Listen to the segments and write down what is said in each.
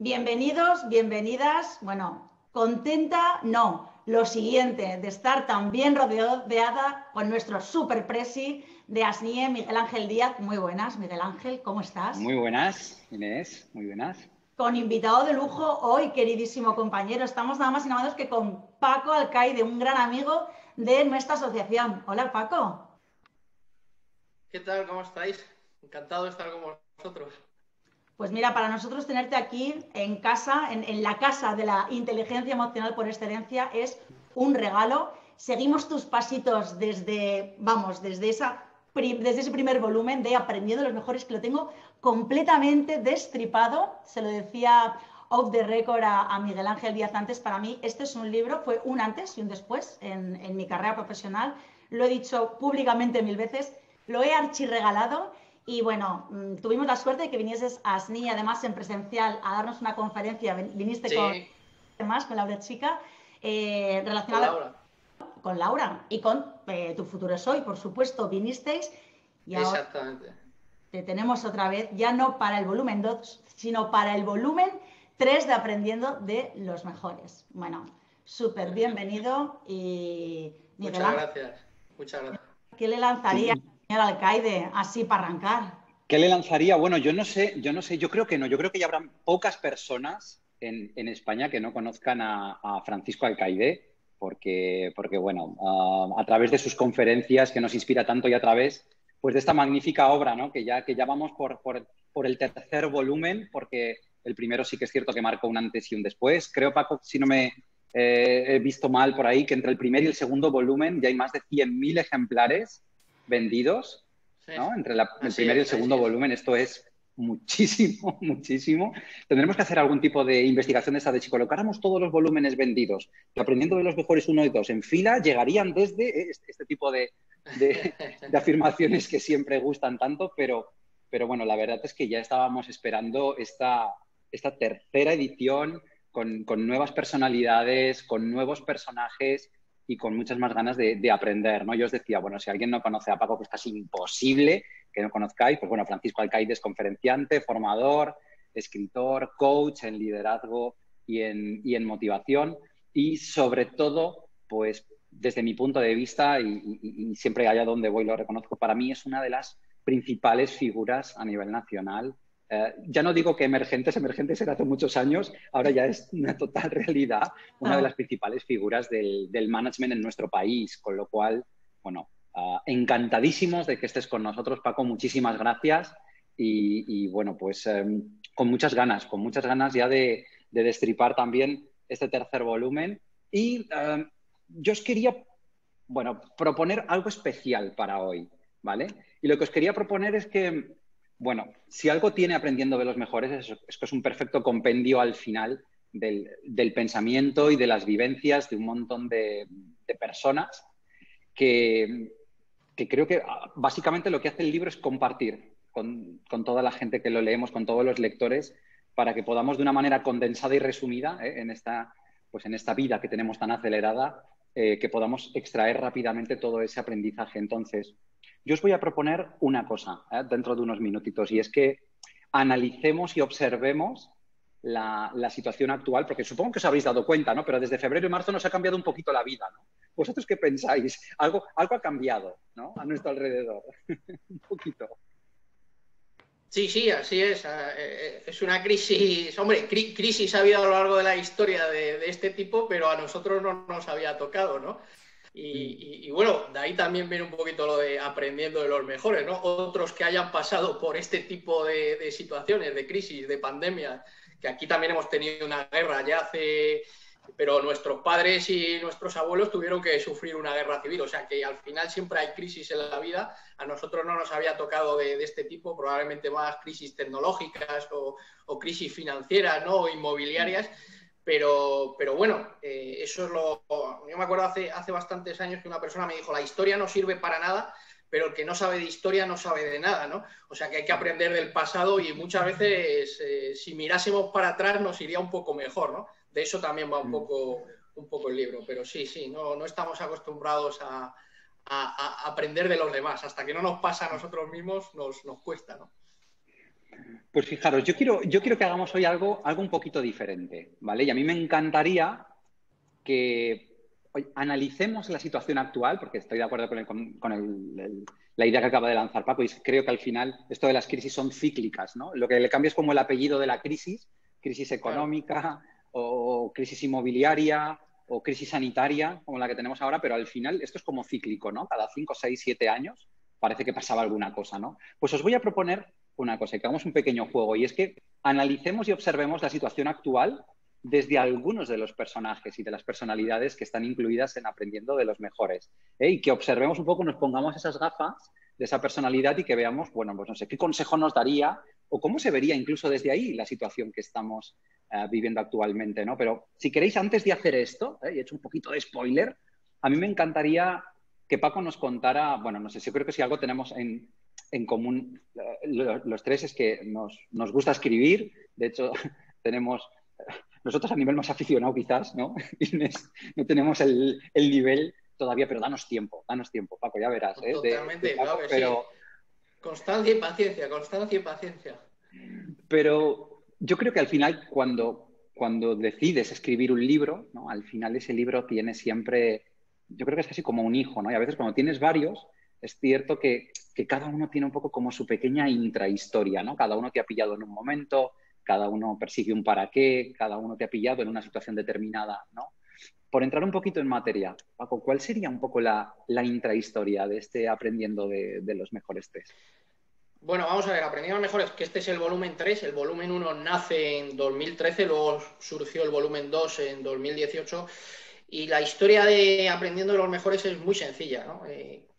Bienvenidos, bienvenidas. Bueno, contenta, no. Lo siguiente, de estar tan bien rodeada con nuestro super presi de ASNIE, Miguel Ángel Díaz. Muy buenas, Miguel Ángel, ¿cómo estás? Muy buenas, Inés, muy buenas. Con invitado de lujo hoy, queridísimo compañero. Estamos nada más y nada menos que con Paco Alcaide, un gran amigo de nuestra asociación. Hola, Paco. ¿Qué tal? ¿Cómo estáis? Encantado de estar con vosotros. Pues mira, para nosotros tenerte aquí en casa, en la casa de la inteligencia emocional por excelencia, es un regalo. Seguimos tus pasitos desde, vamos, desde ese primer volumen de Aprendiendo de los Mejores, que lo tengo completamente destripado. Se lo decía off the record a Miguel Ángel Díaz antes. Para mí este es un libro, fue un antes y un después en mi carrera profesional. Lo he dicho públicamente 1000 veces, lo he archirregalado. Y bueno, tuvimos la suerte de que vinieses a ASNI, además en presencial, a darnos una conferencia. Viniste Sí, con Laura Chica, con relacionada Laura. con Laura y con Tu Futuro Es Hoy, por supuesto, vinisteis y ahora Exactamente. te tenemos otra vez, ya no para el volumen 2, sino para el volumen 3 de Aprendiendo de los Mejores. Bueno, súper bienvenido y Miguel Muchas Ángel, gracias. Muchas gracias. ¿qué le lanzaría Sí. al señor Alcaide así para arrancar? ¿Qué le lanzaría? Bueno, yo no sé, yo creo que no, yo creo que ya habrán pocas personas en España que no conozcan a Francisco Alcaide, porque bueno, a través de sus conferencias que nos inspira tanto y a través pues, de esta magnífica obra, ¿no? Que ya vamos por el tercer volumen, porque el primero sí que es cierto que marcó un antes y un después. Creo, Paco, si no me he visto mal por ahí, que entre el primer y el segundo volumen ya hay más de 100.000 ejemplares vendidos, Sí, ¿no? Entre el así primer y el es, así segundo es. volumen, esto es muchísimo, muchísimo. Tendremos que hacer algún tipo de investigación de esta, de si colocáramos todos los volúmenes vendidos y aprendiendo de los mejores uno y dos en fila, llegarían desde este tipo de afirmaciones que siempre gustan tanto, pero bueno, la verdad es que ya estábamos esperando esta tercera edición con nuevas personalidades, con nuevos personajes y con muchas más ganas de aprender, ¿no? Yo os decía, bueno, si alguien no conoce a Paco, que es casi imposible que no conozcáis, pues bueno, Francisco Alcaide es conferenciante, formador, escritor, coach en liderazgo y en motivación y sobre todo, pues desde mi punto de vista y siempre allá donde voy lo reconozco, para mí es una de las principales figuras a nivel nacional. Ya no digo que emergentes era hace muchos años, ahora ya es una total realidad, una de las principales figuras del management en nuestro país, con lo cual, bueno, encantadísimos de que estés con nosotros, Paco, muchísimas gracias y bueno, pues con muchas ganas ya de destripar también este tercer volumen y yo os quería, bueno, proponer algo especial para hoy, ¿vale? Y lo que os quería proponer es que, bueno, si algo tiene Aprendiendo de los Mejores es que es un perfecto compendio al final del pensamiento y de las vivencias de un montón de personas que creo que básicamente lo que hace el libro es compartir con toda la gente que lo leemos, con todos los lectores, para que podamos de una manera condensada y resumida en esta vida que tenemos tan acelerada, que podamos extraer rápidamente todo ese aprendizaje. Entonces, yo os voy a proponer una cosa dentro de unos minutitos y es que analicemos y observemos la situación actual, porque supongo que os habréis dado cuenta, ¿no? Pero desde febrero y marzo nos ha cambiado un poquito la vida, ¿no? ¿Vosotros qué pensáis? Algo ha cambiado, ¿no? A nuestro alrededor. Un poquito. Sí, sí, así es. Es una crisis, hombre, crisis ha habido a lo largo de la historia de este tipo, pero a nosotros no nos había tocado, ¿no? Y bueno, de ahí también viene un poquito lo de aprendiendo de los mejores, ¿no? Otros que hayan pasado por este tipo de situaciones, de crisis, de pandemia, que aquí también hemos tenido una guerra ya hace... Pero nuestros padres y nuestros abuelos tuvieron que sufrir una guerra civil, o sea que al final siempre hay crisis en la vida. A nosotros no nos había tocado de este tipo, probablemente más crisis tecnológicas o crisis financieras, ¿no? O inmobiliarias. Pero bueno, eso es lo... Yo me acuerdo hace bastantes años que una persona me dijo, la historia no sirve para nada, pero el que no sabe de historia no sabe de nada, ¿no? O sea que hay que aprender del pasado y muchas veces si mirásemos para atrás nos iría un poco mejor, ¿no? De eso también va un poco el libro, pero sí, no estamos acostumbrados a aprender de los demás. Hasta que no nos pasa a nosotros mismos nos cuesta, ¿no? Pues fijaros, yo quiero que hagamos hoy algo un poquito diferente, ¿vale? Y a mí me encantaría que hoy analicemos la situación actual, porque estoy de acuerdo la idea que acaba de lanzar Paco, y creo que al final esto de las crisis son cíclicas, ¿no? Lo que le cambia es como el apellido de la crisis Claro. económica o crisis inmobiliaria o crisis sanitaria, como la que tenemos ahora, pero al final esto es como cíclico, ¿no? Cada 5, 6, 7 años parece que pasaba alguna cosa, ¿no? Pues os voy a proponer una cosa, que hagamos un pequeño juego, y es que analicemos y observemos la situación actual desde algunos de los personajes y de las personalidades que están incluidas en Aprendiendo de los Mejores. Y que observemos un poco, nos pongamos esas gafas de esa personalidad y que veamos, bueno, pues no sé, qué consejo nos daría o cómo se vería incluso desde ahí la situación que estamos viviendo actualmente, ¿no? Pero si queréis, antes de hacer esto, y he hecho un poquito de spoiler, a mí me encantaría que Paco nos contara, bueno, no sé, yo creo que si algo tenemos en común los tres es que nos gusta escribir, de hecho tenemos, nosotros a nivel más aficionado quizás, ¿no? Inés, no tenemos el nivel todavía, pero danos tiempo, Paco, ya verás, de Totalmente, Paco, claro que sí. Constancia y paciencia, constancia y paciencia. pero yo creo que al final cuando decides escribir un libro, ¿no? Al final ese libro tiene siempre, yo creo que es casi como un hijo, ¿no? Y a veces cuando tienes varios, es cierto que cada uno tiene un poco como su pequeña intrahistoria, ¿no? Cada uno te ha pillado en un momento, cada uno persigue un para qué, cada uno te ha pillado en una situación determinada, ¿no? Por entrar un poquito en materia, Paco, ¿cuál sería un poco la intrahistoria de este Aprendiendo de los Mejores Tres? Bueno, vamos a ver, Aprendiendo Mejores, que este es el volumen 3. El volumen 1 nace en 2013, luego surgió el volumen 2 en 2018. Y la historia de Aprendiendo de los Mejores es muy sencilla, ¿no?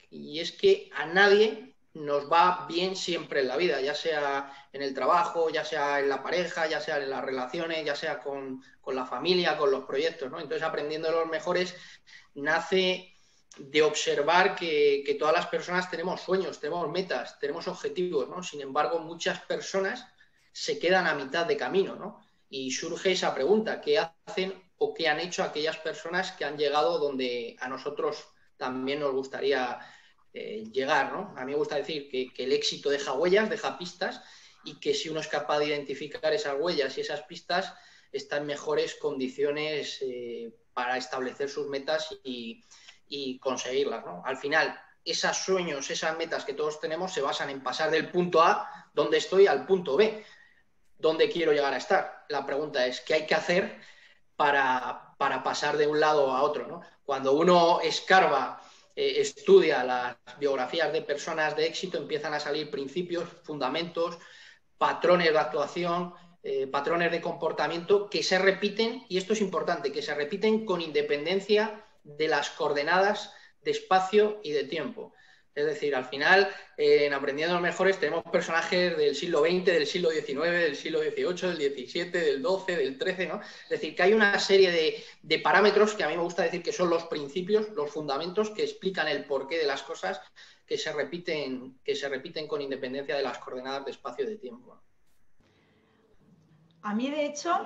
Y es que a nadie nos va bien siempre en la vida, ya sea en el trabajo, ya sea en la pareja, ya sea en las relaciones, ya sea con la familia, con los proyectos, ¿no? Entonces, Aprendiendo de los Mejores nace de observar que todas las personas tenemos sueños, tenemos metas, tenemos objetivos, ¿no? Sin embargo, muchas personas se quedan a mitad de camino, ¿no? Y surge esa pregunta, ¿qué hacen o qué han hecho aquellas personas que han llegado donde a nosotros también nos gustaría llegar, ¿no? A mí me gusta decir que el éxito deja huellas, deja pistas, y que si uno es capaz de identificar esas huellas y esas pistas, está en mejores condiciones para establecer sus metas y conseguirlas, ¿no? Al final, esos sueños, esas metas que todos tenemos se basan en pasar del punto A, donde estoy, al punto B, donde quiero llegar a estar. La pregunta es, ¿qué hay que hacer para pasar de un lado a otro, ¿no? Cuando uno escarba, estudia las biografías de personas de éxito, empiezan a salir principios, fundamentos, patrones de actuación, patrones de comportamiento que se repiten, y esto es importante, que se repiten con independencia de las coordenadas de espacio y de tiempo. Es decir, al final, en Aprendiendo los Mejores tenemos personajes del siglo XX, del siglo XIX, del siglo XVIII, del XVII, del XII, del XIII, ¿no? Es decir, que hay una serie de parámetros que a mí me gusta decir que son los principios, los fundamentos que explican el porqué de las cosas que se repiten con independencia de las coordenadas de espacio y de tiempo. A mí, de hecho,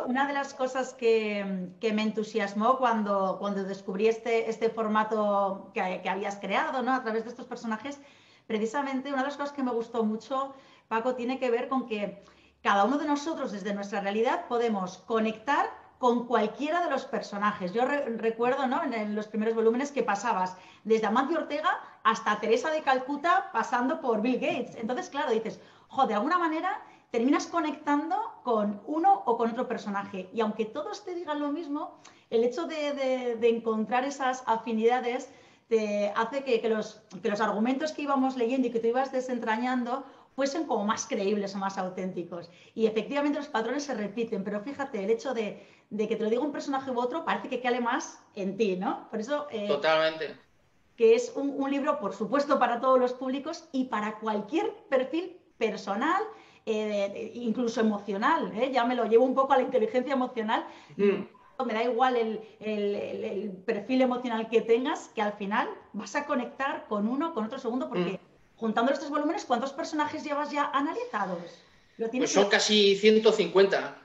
una de las cosas que me entusiasmó cuando descubrí este formato que habías creado, ¿no? A través de estos personajes, precisamente una de las cosas que me gustó mucho, Paco, tiene que ver con que cada uno de nosotros, desde nuestra realidad, podemos conectar con cualquiera de los personajes. Yo recuerdo, ¿no? En los primeros volúmenes que pasabas desde Amancio Ortega hasta Teresa de Calcuta, pasando por Bill Gates. Entonces, claro, dices, de alguna manera terminas conectando con uno o con otro personaje. Y aunque todos te digan lo mismo, el hecho de encontrar esas afinidades te hace que los argumentos que íbamos leyendo y que tú ibas desentrañando fuesen como más creíbles o más auténticos. Y efectivamente los patrones se repiten, pero fíjate, el hecho de que te lo diga un personaje u otro parece que cale más en ti, ¿no? Por eso... Totalmente. Que es un libro, por supuesto, para todos los públicos y para cualquier perfil personal, incluso emocional, ya me lo llevo un poco a la inteligencia emocional. Me da igual el perfil emocional que tengas, que al final vas a conectar con uno, con otro segundo, porque juntando estos volúmenes, ¿cuántos personajes llevas ya analizados? Pues son casi 150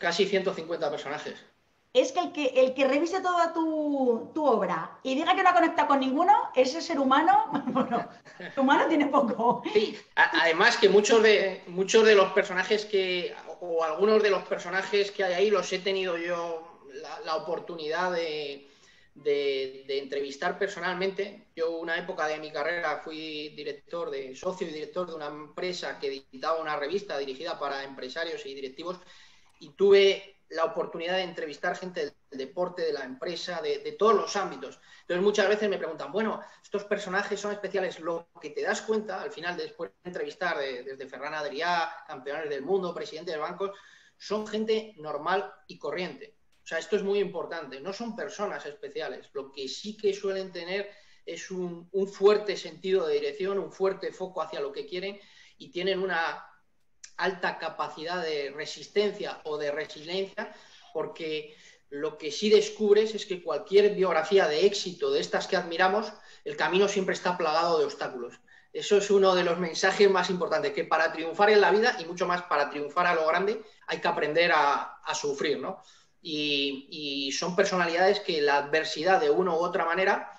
personajes. es que el que revise toda tu obra y diga que no conecta con ninguno, ese ser humano, bueno, el humano tiene poco. Sí, además que muchos de los personajes o algunos de los personajes que hay ahí los he tenido yo la oportunidad de entrevistar personalmente. Yo una época de mi carrera fui socio y director de una empresa que editaba una revista dirigida para empresarios y directivos, y tuve la oportunidad de entrevistar gente del deporte, de la empresa, de todos los ámbitos. Entonces muchas veces me preguntan, bueno, estos personajes son especiales. Lo que te das cuenta al final, después de entrevistar desde Ferran Adrià, campeones del mundo, presidentes de bancos, son gente normal y corriente. O sea, esto es muy importante, no son personas especiales. Lo que sí que suelen tener es un fuerte sentido de dirección, un fuerte foco hacia lo que quieren, y tienen una alta capacidad de resistencia o de resiliencia, porque lo que sí descubres es que cualquier biografía de éxito de estas que admiramos, el camino siempre está plagado de obstáculos. Eso es uno de los mensajes más importantes, que para triunfar en la vida, y mucho más para triunfar a lo grande, hay que aprender a sufrir, ¿no? Y son personalidades que la adversidad, de una u otra manera,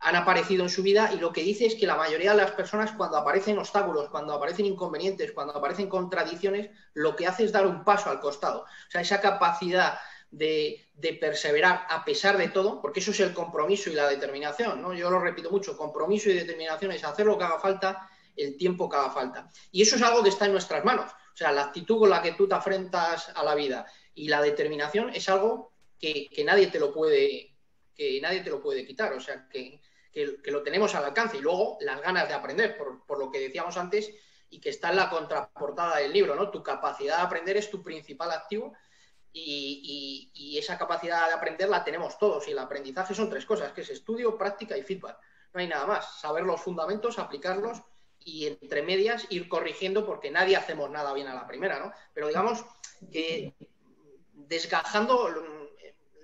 han aparecido en su vida, y lo que dice es que la mayoría de las personas, cuando aparecen obstáculos, cuando aparecen inconvenientes, cuando aparecen contradicciones, lo que hace es dar un paso al costado. O sea, esa capacidad de perseverar a pesar de todo, porque eso es el compromiso y la determinación, ¿no? Yo lo repito mucho, compromiso y determinación es hacer lo que haga falta, el tiempo que haga falta. Y eso es algo que está en nuestras manos. O sea, la actitud con la que tú te afrentas a la vida y la determinación es algo que nadie te lo puede quitar. O sea, que lo tenemos al alcance. Y luego las ganas de aprender, por lo que decíamos antes, y que está en la contraportada del libro, ¿no? Tu capacidad de aprender es tu principal activo, y esa capacidad de aprender la tenemos todos. Y el aprendizaje son tres cosas, que es estudio, práctica y feedback. No hay nada más. Saber los fundamentos, aplicarlos, y entre medias ir corrigiendo, porque nadie hacemos nada bien a la primera, ¿no? Pero digamos que desgajando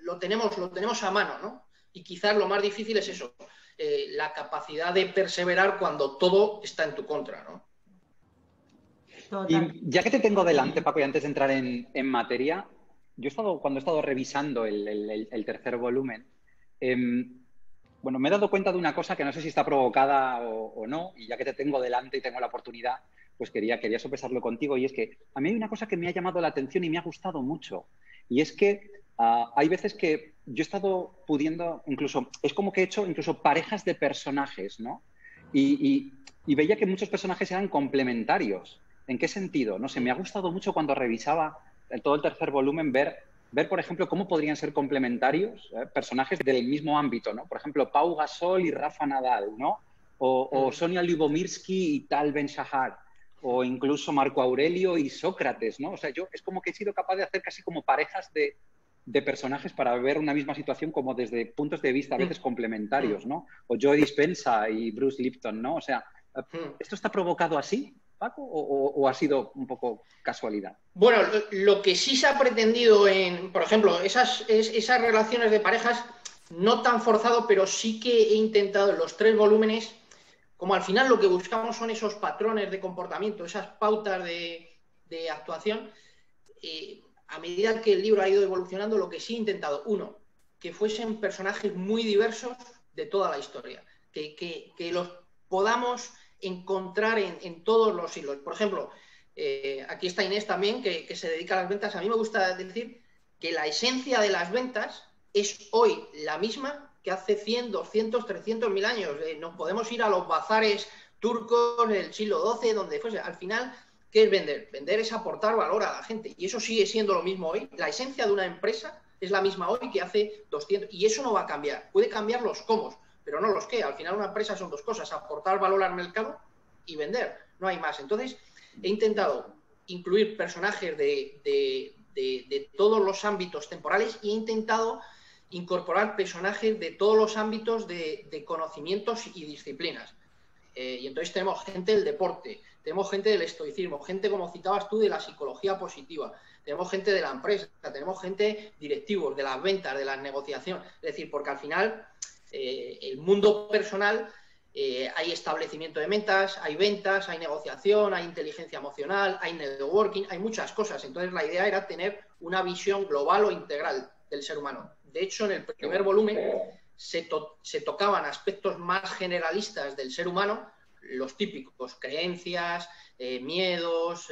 lo tenemos a mano, ¿no? Y quizás lo más difícil es eso, la capacidad de perseverar cuando todo está en tu contra, ¿no? Y ya que te tengo delante, Paco, y antes de entrar en materia, cuando he estado revisando el tercer volumen, bueno, me he dado cuenta de una cosa que no sé si está provocada o no, y ya que te tengo delante y tengo la oportunidad, pues quería sopesarlo contigo, y es que a mí hay una cosa que me ha llamado la atención y me ha gustado mucho, y es que hay veces que yo he estado pudiendo, incluso, es como que he hecho incluso parejas de personajes, ¿no? Y veía que muchos personajes eran complementarios. ¿En qué sentido? No sé, me ha gustado mucho cuando revisaba todo el tercer volumen ver, por ejemplo, cómo podrían ser complementarios personajes del mismo ámbito, ¿no? Por ejemplo, Pau Gasol y Rafa Nadal, ¿no? O Sonia Lyubomirsky y Tal Ben-Shahar, o incluso Marco Aurelio y Sócrates, ¿no? O sea, yo es como que he sido capaz de hacer casi como parejas de personajes para ver una misma situación como desde puntos de vista a veces complementarios, ¿no? O Joe Dispenza y Bruce Lipton, ¿no? O sea, ¿esto está provocado así, Paco, o ha sido un poco casualidad? Bueno, lo que sí se ha pretendido por ejemplo, esas relaciones de parejas, no tan forzado, pero sí que he intentado en los 3 volúmenes, como al final lo que buscamos son esos patrones de comportamiento, esas pautas de actuación, a medida que el libro ha ido evolucionando, lo que sí he intentado, uno, que fuesen personajes muy diversos de toda la historia, que los podamos encontrar en todos los siglos. Por ejemplo, aquí está Inés también, que se dedica a las ventas. A mí me gusta decir que la esencia de las ventas es hoy la misma que hace 100, 200, 300, 1000 años. Nos podemos ir a los bazares turcos del siglo XII, donde fuese. Al final, ¿qué es vender? Vender es aportar valor a la gente. Y eso sigue siendo lo mismo hoy. La esencia de una empresa es la misma hoy que hace 200. Y eso no va a cambiar. Puede cambiar los cómo, pero no los qué. Al final una empresa son 2 cosas, aportar valor al mercado y vender. No hay más. Entonces, he intentado incluir personajes de todos los ámbitos temporales, y he intentado incorporar personajes de todos los ámbitos de conocimientos y disciplinas. Y entonces tenemos gente del deporte, tenemos gente del estoicismo, gente, como citabas tú, de la psicología positiva, tenemos gente de la empresa, tenemos gente directivos, de las ventas, de la negociación. Es decir, porque al final el mundo personal, hay establecimiento de metas, hay ventas, hay negociación, hay inteligencia emocional, hay networking, hay muchas cosas. Entonces la idea era tener una visión global o integral del ser humano. De hecho, en el primer volumen se tocaban aspectos más generalistas del ser humano, los típicos, creencias, miedos,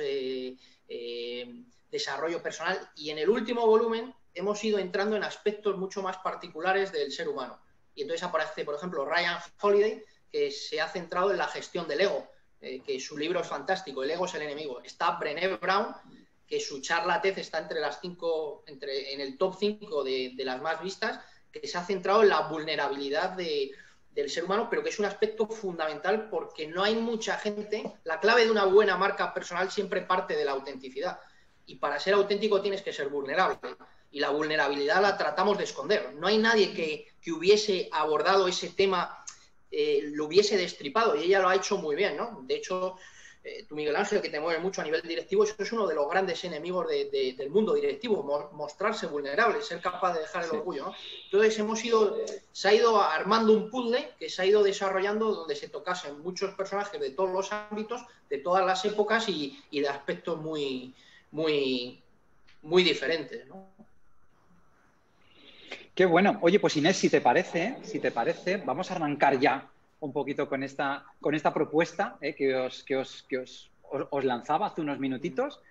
desarrollo personal, y en el último volumen hemos ido entrando en aspectos mucho más particulares del ser humano. Y entonces aparece, por ejemplo, Ryan Holiday, que se ha centrado en la gestión del ego, que su libro es fantástico, El ego es el enemigo. Está Brené Brown, que su charla TED está en el top 5 de las más vistas, que se ha centrado en la vulnerabilidad del ser humano, pero que es un aspecto fundamental porque no hay mucha gente. La clave de una buena marca personal siempre parte de la autenticidad. Y para ser auténtico tienes que ser vulnerable. Y la vulnerabilidad la tratamos de esconder. No hay nadie que hubiese abordado ese tema, lo hubiese destripado, y ella lo ha hecho muy bien, ¿no? De hecho, tú, Miguel Ángel, que te mueve mucho a nivel directivo, eso es uno de los grandes enemigos del mundo directivo, mostrarse vulnerable, ser capaz de dejar el orgullo, ¿no? Entonces se ha ido armando un puzzle que se ha ido desarrollando donde se tocasen muchos personajes de todos los ámbitos, de todas las épocas y de aspectos muy, muy, muy diferentes, ¿no? Qué bueno. Oye, pues Inés, si te parece, vamos a arrancar ya un poquito con esta propuesta que os lanzaba hace unos minutitos.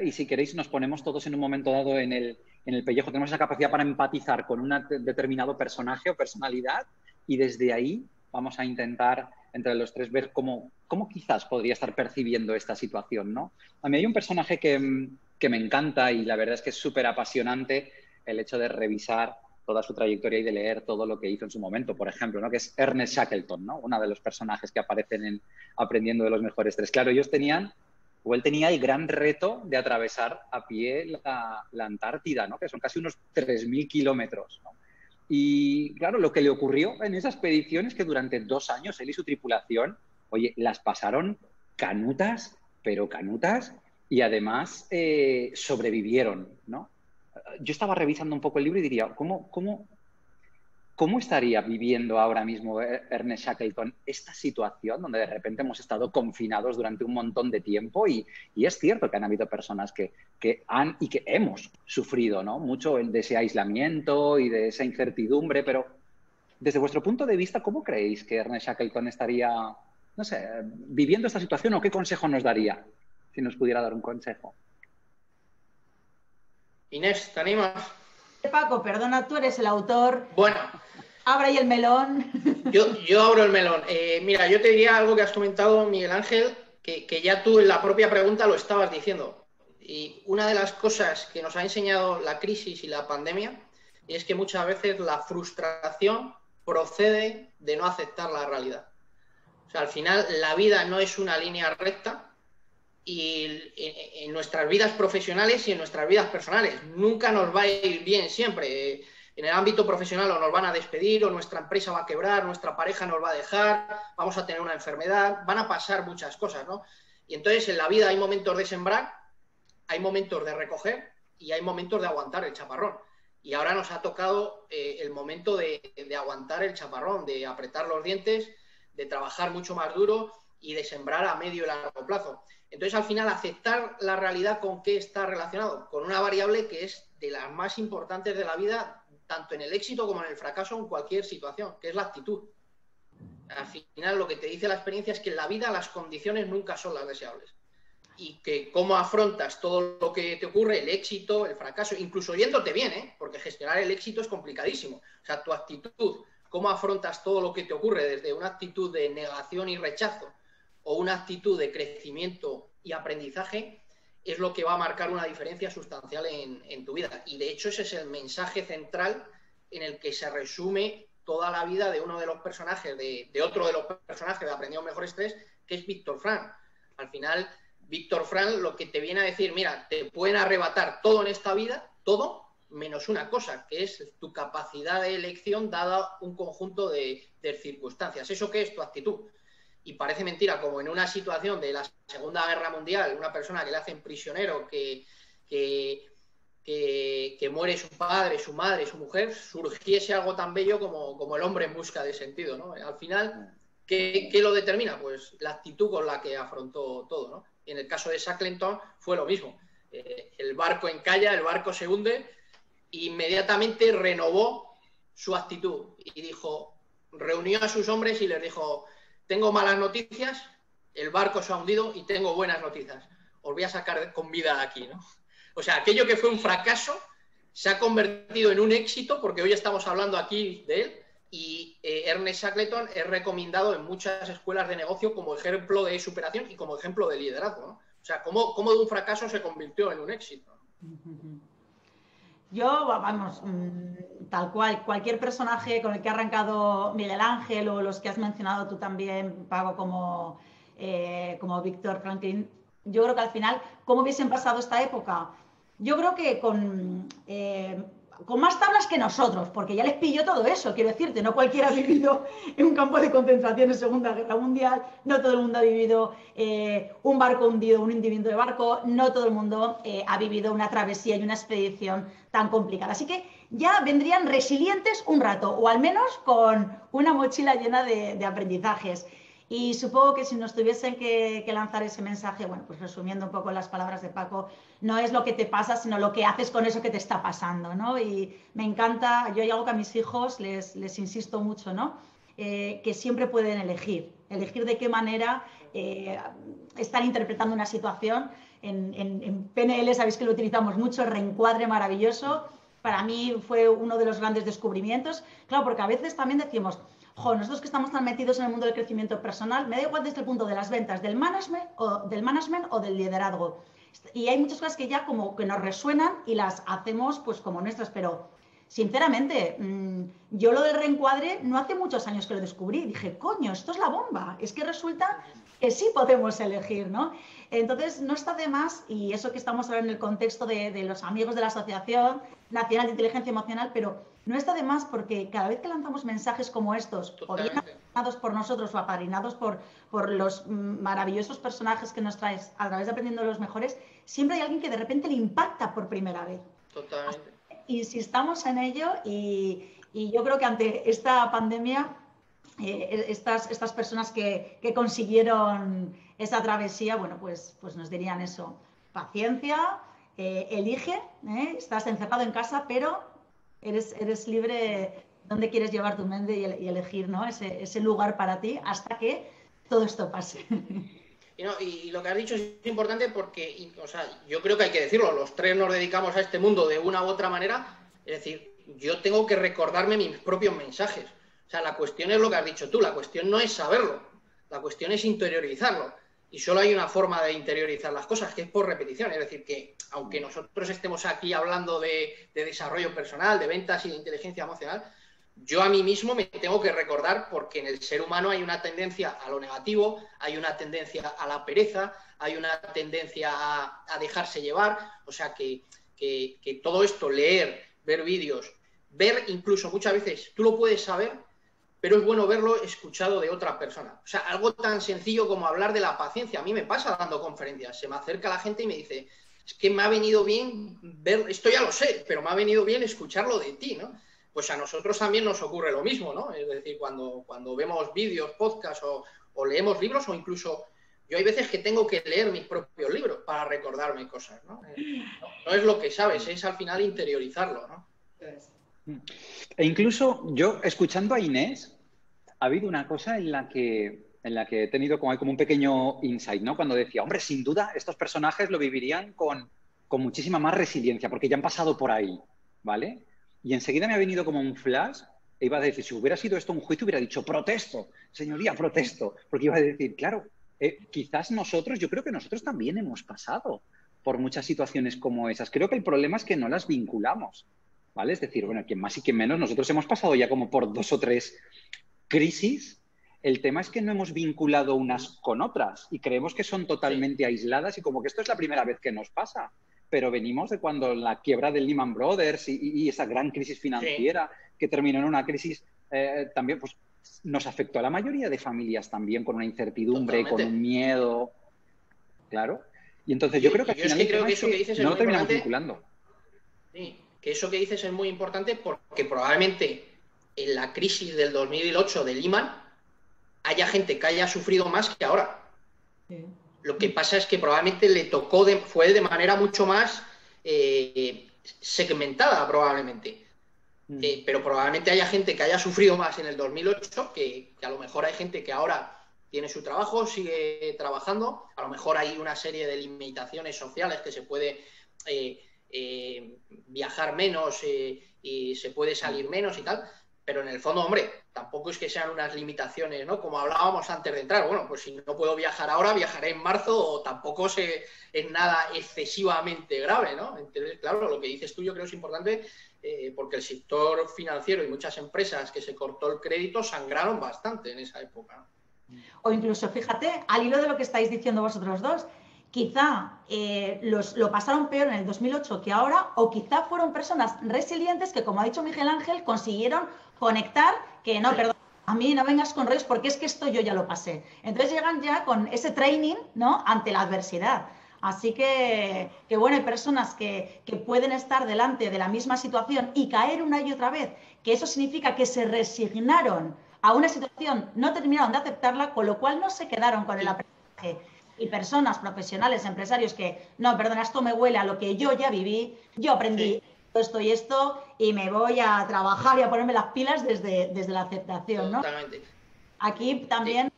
Y si queréis, nos ponemos todos en un momento dado en el pellejo. Tenemos esa capacidad para empatizar con un determinado personaje o personalidad, y desde ahí vamos a intentar, entre los tres, ver cómo quizás podría estar percibiendo esta situación, ¿no? A mí hay un personaje que me encanta, y la verdad es que es súper apasionante el hecho de revisar toda su trayectoria y de leer todo lo que hizo en su momento, por ejemplo, ¿no? Que es Ernest Shackleton, ¿no? Uno de los personajes que aparecen en Aprendiendo de los Mejores Tres. Claro, él tenía el gran reto de atravesar a pie la Antártida, ¿no? Que son casi unos 3.000 kilómetros, ¿no? Y claro, lo que le ocurrió en esa expedición es que durante 2 años él y su tripulación, oye, las pasaron canutas, pero canutas, y además sobrevivieron, ¿no? Yo estaba revisando un poco el libro y diría, ¿cómo estaría viviendo ahora mismo Ernest Shackleton esta situación donde de repente hemos estado confinados durante un montón de tiempo? Y es cierto que han habido personas que han y que hemos sufrido, ¿no? Mucho de ese aislamiento y de esa incertidumbre, pero desde vuestro punto de vista, ¿cómo creéis que Ernest Shackleton estaría, no sé, viviendo esta situación, o qué consejo nos daría, si nos pudiera dar un consejo? Inés, ¿te animas? Paco, perdona, tú eres el autor. Bueno. Abre ahí el melón. Yo abro el melón. Mira, yo te diría algo que has comentado, Miguel Ángel, que ya tú en la propia pregunta lo estabas diciendo. Y una de las cosas que nos ha enseñado la crisis y la pandemia es que muchas veces la frustración procede de no aceptar la realidad. O sea, al final la vida no es una línea recta, y en nuestras vidas profesionales y en nuestras vidas personales nunca nos va a ir bien siempre. En el ámbito profesional o nos van a despedir, o nuestra empresa va a quebrar, nuestra pareja nos va a dejar, vamos a tener una enfermedad, van a pasar muchas cosas, ¿no? Y entonces en la vida hay momentos de sembrar, hay momentos de recoger y hay momentos de aguantar el chaparrón. Y ahora nos ha tocado el momento de aguantar el chaparrón, de apretar los dientes, de trabajar mucho más duro y de sembrar a medio y largo plazo. Entonces, al final, aceptar la realidad, ¿con qué está relacionado? Con una variable que es de las más importantes de la vida, tanto en el éxito como en el fracaso, en cualquier situación, que es la actitud. Al final, lo que te dice la experiencia es que en la vida las condiciones nunca son las deseables. Y que cómo afrontas todo lo que te ocurre, el éxito, el fracaso, incluso yéndote bien, ¿eh? Porque gestionar el éxito es complicadísimo. O sea, tu actitud, cómo afrontas todo lo que te ocurre, desde una actitud de negación y rechazo o una actitud de crecimiento y aprendizaje, es lo que va a marcar una diferencia sustancial en tu vida. Y de hecho ese es el mensaje central en el que se resume toda la vida de uno de los personajes, de otro de los personajes de Aprendiendo Mejores Tres, que es Víctor Frank. Al final, Víctor Frank lo que te viene a decir, mira, te pueden arrebatar todo en esta vida, todo, menos una cosa, que es tu capacidad de elección dada un conjunto de circunstancias. ¿Eso qué es? Tu actitud. Y parece mentira, como en una situación de la Segunda Guerra Mundial, una persona que le hacen prisionero, que muere su padre, su madre, su mujer, surgiese algo tan bello como el hombre en busca de sentido, ¿no? Al final, ¿qué lo determina? Pues la actitud con la que afrontó todo, ¿no? Y en el caso de Shackleton fue lo mismo. El barco encalla, el barco se hunde, inmediatamente renovó su actitud y dijo, reunió a sus hombres y les dijo, tengo malas noticias, el barco se ha hundido y tengo buenas noticias. Os voy a sacar con vida aquí, ¿no? O sea, aquello que fue un fracaso se ha convertido en un éxito, porque hoy estamos hablando aquí de él, y Ernest Shackleton es recomendado en muchas escuelas de negocio como ejemplo de superación y como ejemplo de liderazgo, ¿no? O sea, cómo de un fracaso se convirtió en un éxito. Yo, vamos, tal cual, cualquier personaje con el que ha arrancado Miguel Ángel o los que has mencionado tú también, Paco, como Víctor Franklin, yo creo que al final, ¿cómo hubiesen pasado esta época? Yo creo que con más tablas que nosotros, porque ya les pilló todo eso, quiero decirte, no cualquiera ha vivido en un campo de concentración en Segunda Guerra Mundial, no todo el mundo ha vivido un barco hundido, un hundimiento de barco, no todo el mundo ha vivido una travesía y una expedición tan complicada. Así que ya vendrían resilientes un rato, o al menos con una mochila llena de aprendizajes. Y supongo que si nos tuviesen que lanzar ese mensaje, bueno, pues resumiendo un poco las palabras de Paco, no es lo que te pasa, sino lo que haces con eso que te está pasando, ¿no? Y me encanta, yo hay algo que a mis hijos les insisto mucho, ¿no? Que siempre pueden elegir de qué manera están interpretando una situación. En PNL sabéis que lo utilizamos mucho, el reencuadre maravilloso. Para mí fue uno de los grandes descubrimientos. Claro, porque a veces también decimos, nosotros que estamos tan metidos en el mundo del crecimiento personal, me da igual desde el punto de las ventas, del management o del liderazgo. Y hay muchas cosas que ya como que nos resuenan y las hacemos pues como nuestras, pero sinceramente, yo lo del reencuadre no hace muchos años que lo descubrí. Dije, coño, esto es la bomba. Es que resulta que sí podemos elegir, ¿no? Entonces, no está de más, y eso que estamos ahora en el contexto de los amigos de la Asociación Nacional de Inteligencia Emocional, pero no está de más porque cada vez que lanzamos mensajes como estos, o bien apadrinados por nosotros o apadrinados por los maravillosos personajes que nos traes a través de Aprendiendo de los Mejores, siempre hay alguien que de repente le impacta por primera vez. Totalmente. Insistamos en ello y yo creo que ante esta pandemia, estas personas que consiguieron esa travesía, bueno, pues nos dirían eso, paciencia, elige, estás encerrado en casa, pero eres libre dónde quieres llevar tu mente y elegir, ¿no? ese lugar para ti hasta que todo esto pase. Y lo que has dicho es importante porque, o sea, yo creo que hay que decirlo, los tres nos dedicamos a este mundo de una u otra manera, es decir, yo tengo que recordarme mis propios mensajes. O sea, la cuestión es lo que has dicho tú, la cuestión no es saberlo, la cuestión es interiorizarlo. Y solo hay una forma de interiorizar las cosas, que es por repetición. Es decir, que aunque nosotros estemos aquí hablando de desarrollo personal, de ventas y de inteligencia emocional, yo a mí mismo me tengo que recordar, porque en el ser humano hay una tendencia a lo negativo, hay una tendencia a la pereza, hay una tendencia a dejarse llevar. O sea, que todo esto, leer, ver vídeos, ver incluso muchas veces, tú lo puedes saber, pero es bueno verlo escuchado de otra persona. O sea, algo tan sencillo como hablar de la paciencia. A mí me pasa dando conferencias. Se me acerca la gente y me dice, es que me ha venido bien ver, esto ya lo sé, pero me ha venido bien escucharlo de ti, ¿no? Pues a nosotros también nos ocurre lo mismo, ¿no? Es decir, cuando vemos vídeos, podcasts o leemos libros, o incluso yo hay veces que tengo que leer mis propios libros para recordarme cosas, ¿no? No es lo que sabes, es al final interiorizarlo, ¿no? E incluso yo, escuchando a Inés, ha habido una cosa en la que he tenido como un pequeño insight, ¿no? Cuando decía, hombre, sin duda estos personajes lo vivirían con muchísima más resiliencia, porque ya han pasado por ahí, ¿vale? Y enseguida me ha venido como un flash, e iba a decir, si hubiera sido esto un juicio, hubiera dicho, protesto, señoría, protesto, porque iba a decir, claro, quizás yo creo que nosotros también hemos pasado por muchas situaciones como esas. Creo que el problema es que no las vinculamos, ¿vale? Es decir, bueno, quien más y quien menos, nosotros hemos pasado ya como por 2 o 3 crisis. El tema es que no hemos vinculado unas con otras y creemos que son totalmente aisladas y como que esto es la primera vez que nos pasa. Pero venimos de cuando la quiebra del Lehman Brothers y esa gran crisis financiera que terminó en una crisis también, pues nos afectó a la mayoría de familias también con una incertidumbre, con un miedo. Claro. Y entonces yo creo que al final creo que eso que dices no lo terminamos vinculando. Sí, que eso que dices es muy importante porque probablemente en la crisis del 2008 de Lehman haya gente que haya sufrido más que ahora. Sí. Lo que pasa es que probablemente le tocó, fue de manera mucho más segmentada probablemente. Pero probablemente haya gente que haya sufrido más en el 2008, que a lo mejor hay gente que ahora tiene su trabajo, sigue trabajando, a lo mejor hay una serie de limitaciones sociales que se puede viajar menos y se puede salir menos y tal, pero en el fondo, hombre, tampoco es que sean unas limitaciones, ¿no? Como hablábamos antes de entrar, bueno, pues si no puedo viajar ahora, viajaré en marzo, o tampoco es nada excesivamente grave, ¿no? Entonces, claro, lo que dices tú yo creo es importante, porque el sector financiero y muchas empresas que se cortó el crédito sangraron bastante en esa época, ¿no? O incluso, fíjate, al hilo de lo que estáis diciendo vosotros dos, quizá lo pasaron peor en el 2008 que ahora, o quizá fueron personas resilientes que, como ha dicho Miguel Ángel, consiguieron conectar, que no, perdón, a mí no vengas con rollos porque es que esto yo ya lo pasé. Entonces llegan ya con ese training, ¿no?, ante la adversidad. Así que bueno, hay personas que pueden estar delante de la misma situación y caer una y otra vez, que eso significa que se resignaron a una situación, no terminaron de aceptarla, con lo cual no se quedaron con el aprendizaje. Y personas profesionales, empresarios que, no, perdona, esto me huele a lo que yo ya viví, yo aprendí esto y esto y me voy a trabajar y a ponerme las pilas desde la aceptación, ¿no? Totalmente. Aquí también,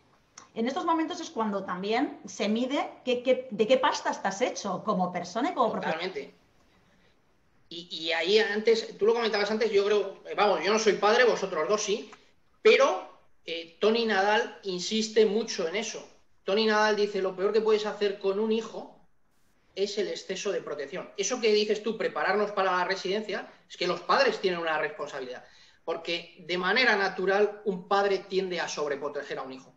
en estos momentos es cuando también se mide de qué pasta estás hecho como persona y como profesional. Totalmente. Y ahí antes, tú lo comentabas antes, yo creo, vamos, yo no soy padre, vosotros dos sí, pero Tony Nadal insiste mucho en eso. Tony Nadal dice, lo peor que puedes hacer con un hijo es el exceso de protección. Eso que dices tú, prepararnos para la residencia, es que los padres tienen una responsabilidad, porque de manera natural un padre tiende a sobreproteger a un hijo.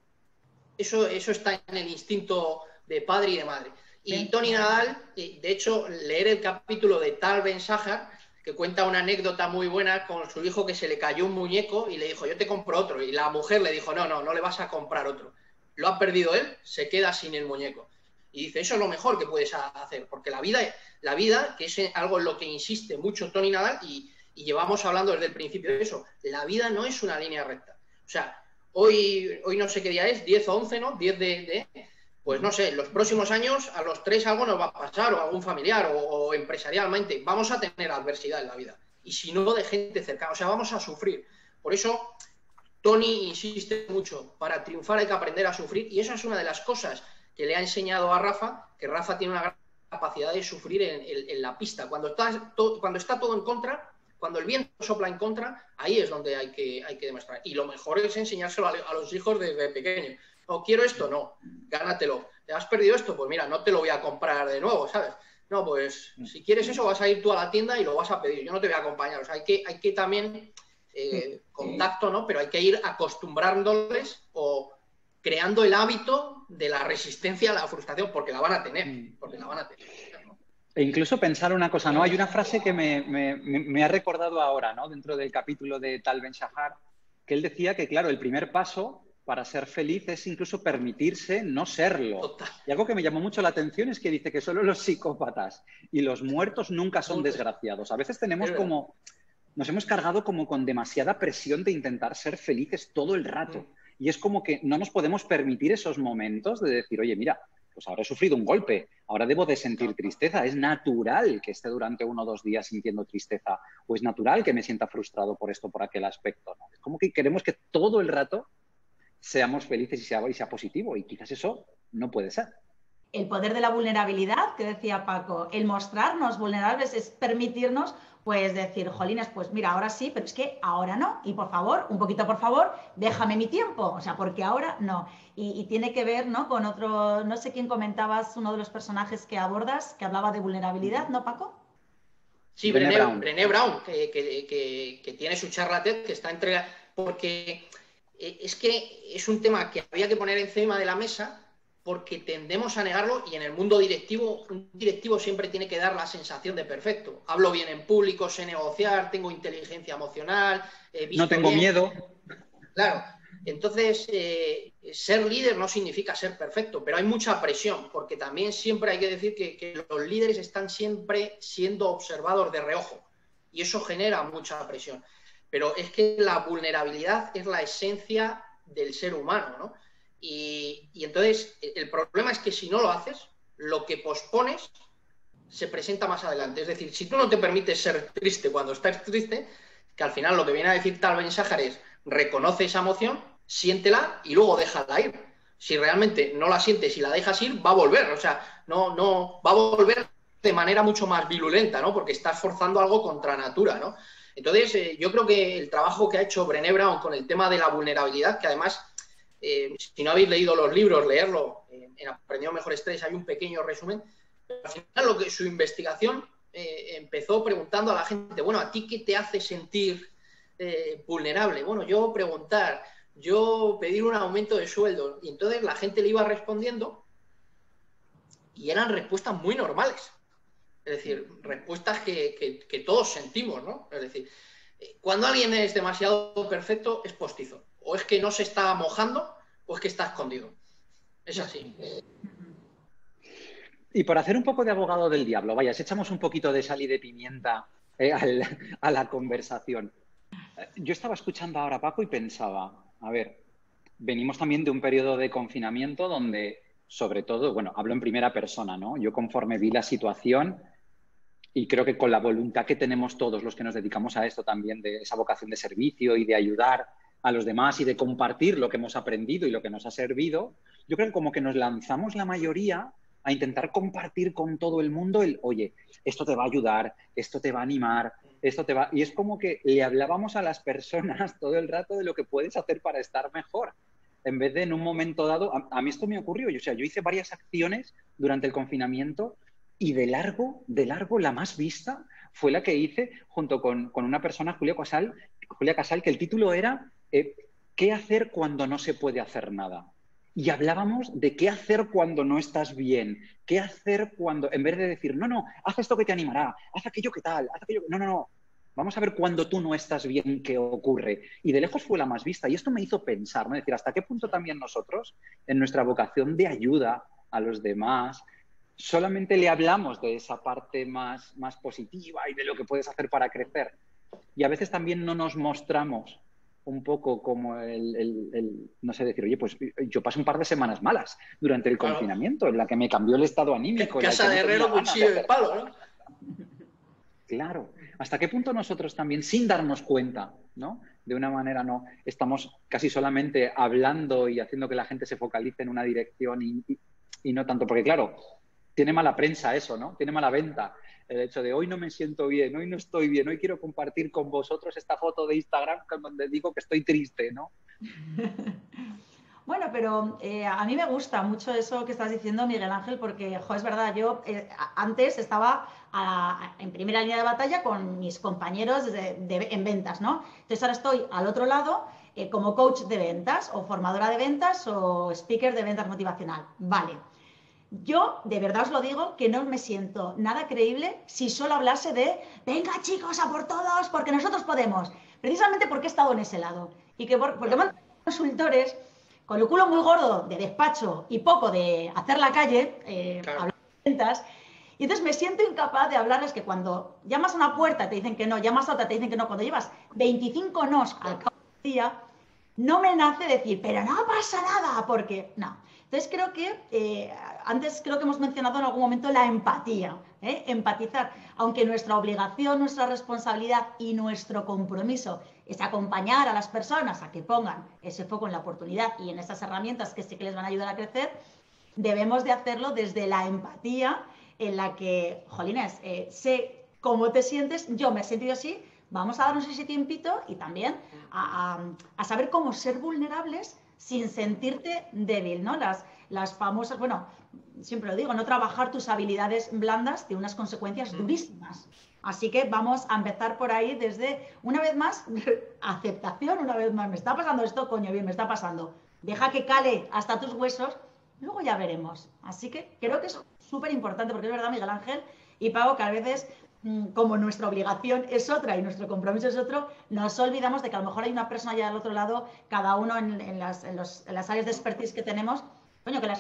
Eso está en el instinto de padre y de madre. Y Tony Nadal, de hecho, leer el capítulo de Tal Ben-Shahar, que cuenta una anécdota muy buena con su hijo, que se le cayó un muñeco y le dijo, yo te compro otro. Y la mujer le dijo, no le vas a comprar otro. Lo ha perdido él, se queda sin el muñeco. Y dice, eso es lo mejor que puedes hacer, porque la vida, que es algo en lo que insiste mucho Tony Nadal, y llevamos hablando desde el principio de eso, la vida no es una línea recta. O sea, hoy no sé qué día es, 10 o 11, ¿no? 10 pues no sé, en los próximos años a los 3 algo nos va a pasar, o a algún familiar, o empresarialmente. Vamos a tener adversidad en la vida. Y si no, de gente cercana. O sea, vamos a sufrir. Por eso, Tony insiste mucho. Para triunfar hay que aprender a sufrir. Y esa es una de las cosas que le ha enseñado a Rafa, que Rafa tiene una gran capacidad de sufrir en la pista. Cuando está todo en contra, cuando el viento sopla en contra, ahí es donde hay que demostrar. Y lo mejor es enseñárselo a los hijos desde pequeño. No, quiero esto, no, gánatelo. ¿Te has perdido esto? Pues mira, no te lo voy a comprar de nuevo, ¿sabes? No, pues si quieres eso vas a ir tú a la tienda y lo vas a pedir. Yo no te voy a acompañar. O sea, hay que también contacto, ¿no? Pero hay que ir acostumbrándoles o creando el hábito de la resistencia a la frustración, porque la van a tener, ¿no? E incluso pensar una cosa, ¿no? Hay una frase que me ha recordado ahora, ¿no? Dentro del capítulo de Tal Ben-Shahar, que él decía que, claro, el primer paso para ser feliz es incluso permitirse no serlo. Total. Y algo que me llamó mucho la atención es que dice que solo los psicópatas y los muertos nunca son desgraciados. A veces tenemos como... Nos hemos cargado como con demasiada presión de intentar ser felices todo el rato. Y es como que no nos podemos permitir esos momentos de decir, oye, mira, pues ahora he sufrido un golpe, ahora debo de sentir tristeza. Es natural que esté durante 1 o 2 días sintiendo tristeza, o es natural que me sienta frustrado por esto, por aquel aspecto, ¿no? Es como que queremos que todo el rato seamos felices y sea positivo, y quizás eso no puede ser. El poder de la vulnerabilidad, que decía Paco, el mostrarnos vulnerables es permitirnos, pues decir, jolines, pues mira, ahora sí, pero es que ahora no. Y por favor, un poquito por favor, déjame mi tiempo. O sea, porque ahora no. Y tiene que ver, ¿no?, con otro, no sé quién comentabas, uno de los personajes que abordas, que hablaba de vulnerabilidad, ¿no, Paco? Sí, Brené Brown, que tiene su charla TED, que está entre... Porque es que es un tema que había que poner encima de la mesa, porque tendemos a negarlo, y en el mundo directivo, un directivo siempre tiene que dar la sensación de perfecto. Hablo bien en público, sé negociar, tengo inteligencia emocional, no tengo miedo. Claro, entonces ser líder no significa ser perfecto, pero hay mucha presión, porque también siempre hay que decir que los líderes están siempre siendo observados de reojo, y eso genera mucha presión. Pero es que la vulnerabilidad es la esencia del ser humano, ¿no? Y entonces el problema es que si no lo haces, lo que pospones se presenta más adelante. Es decir, si tú no te permites ser triste cuando estás triste, que al final lo que viene a decir Tal Ben-Shahar es reconoce esa emoción, siéntela y luego déjala ir. Si realmente no la sientes y la dejas ir, va a volver. O sea, no va a volver de manera mucho más virulenta, ¿no? Porque estás forzando algo contra natura, ¿no? Entonces, yo creo que el trabajo que ha hecho Brené Brown con el tema de la vulnerabilidad, que además, si no habéis leído los libros, leerlo, en Aprendiendo Mejores 3 hay un pequeño resumen, pero al final su investigación empezó preguntando a la gente, bueno, ¿a ti qué te hace sentir vulnerable? Bueno, yo preguntar, yo pedir un aumento de sueldo, y entonces la gente le iba respondiendo y eran respuestas muy normales. Es decir, respuestas que todos sentimos, ¿no? Es decir, cuando alguien es demasiado perfecto, es postizo. O es que no se está mojando, o es que está escondido. Es así. Y por hacer un poco de abogado del diablo, vaya, si echamos un poquito de sal y de pimienta a la conversación. Yo estaba escuchando ahora a Paco y pensaba, a ver, venimos también de un periodo de confinamiento donde, sobre todo, bueno, hablo en primera persona, ¿no? Yo conforme vi la situación y creo que con la voluntad que tenemos todos los que nos dedicamos a esto también, de esa vocación de servicio y de ayudar a los demás y de compartir lo que hemos aprendido y lo que nos ha servido, yo creo que como que nos lanzamos la mayoría a intentar compartir con todo el mundo el, oye, esto te va a ayudar, esto te va a animar, esto te va... Y es como que le hablábamos a las personas todo el rato de lo que puedes hacer para estar mejor. En vez de en un momento dado, a mí esto me ocurrió, o sea, yo hice varias acciones durante el confinamiento y de largo, la más vista fue la que hice junto con una persona, Julia Casal, que el título era ¿qué hacer cuando no se puede hacer nada? Y hablábamos de qué hacer cuando no estás bien, qué hacer cuando, en vez de decir, no, haz esto que te animará, haz aquello que tal, haz aquello que... No. Vamos a ver cuando tú no estás bien qué ocurre. Y de lejos fue la más vista. Y esto me hizo pensar, ¿no? Es decir, hasta qué punto también nosotros, en nuestra vocación de ayuda a los demás, solamente le hablamos de esa parte más positiva y de lo que puedes hacer para crecer. Y a veces también no nos mostramos un poco como no sé decir, oye, pues yo pasé un par de semanas malas durante el confinamiento, en la que me cambió el estado anímico. Casa de herrero, cuchillo de palo, ¿no? Claro. ¿Hasta qué punto nosotros también, sin darnos cuenta, ¿no? De una manera estamos casi solamente hablando y haciendo que la gente se focalice en una dirección y no tanto? Porque claro, tiene mala prensa eso, ¿no? Tiene mala venta. El hecho de hoy no me siento bien, hoy no estoy bien, hoy quiero compartir con vosotros esta foto de Instagram donde digo que estoy triste, ¿no? Bueno, pero a mí me gusta mucho eso que estás diciendo, Miguel Ángel, porque, es verdad, yo antes estaba en primera línea de batalla con mis compañeros en ventas, ¿no? Entonces ahora estoy al otro lado como coach de ventas o formadora de ventas o speaker de ventas motivacional. Vale. Yo, de verdad os lo digo, que no me siento nada creíble si solo hablase de venga chicos, a por todos, porque nosotros podemos. Precisamente porque he estado en ese lado. Y porque me han consultores con el culo muy gordo de despacho y poco de hacer la calle, hablar de ventas, y entonces me siento incapaz de hablarles que cuando llamas a una puerta te dicen que no, llamas a otra te dicen que no, cuando llevas 25 nos al cabo del día, no me nace decir, pero no pasa nada, porque no. Entonces creo que, antes creo que hemos mencionado en algún momento la empatía, empatizar, aunque nuestra obligación, nuestra responsabilidad y nuestro compromiso es acompañar a las personas a que pongan ese foco en la oportunidad y en esas herramientas que sí que les van a ayudar a crecer, debemos de hacerlo desde la empatía en la que, jolines, sé cómo te sientes, yo me he sentido así, vamos a darnos ese tiempito y también a saber cómo ser vulnerables sin sentirte débil, ¿no? Las famosas, bueno, siempre lo digo, no trabajar tus habilidades blandas tiene unas consecuencias durísimas. Así que vamos a empezar por ahí desde, una vez más, aceptación, una vez más, me está pasando esto, coño, bien, me está pasando. Deja que cale hasta tus huesos, luego ya veremos. Así que creo que es súper importante, porque es verdad, Miguel Ángel y Pau, que a veces, como nuestra obligación es otra y nuestro compromiso es otro, nos olvidamos de que a lo mejor hay una persona allá al otro lado, cada uno en las áreas de expertise que tenemos, coño, que lo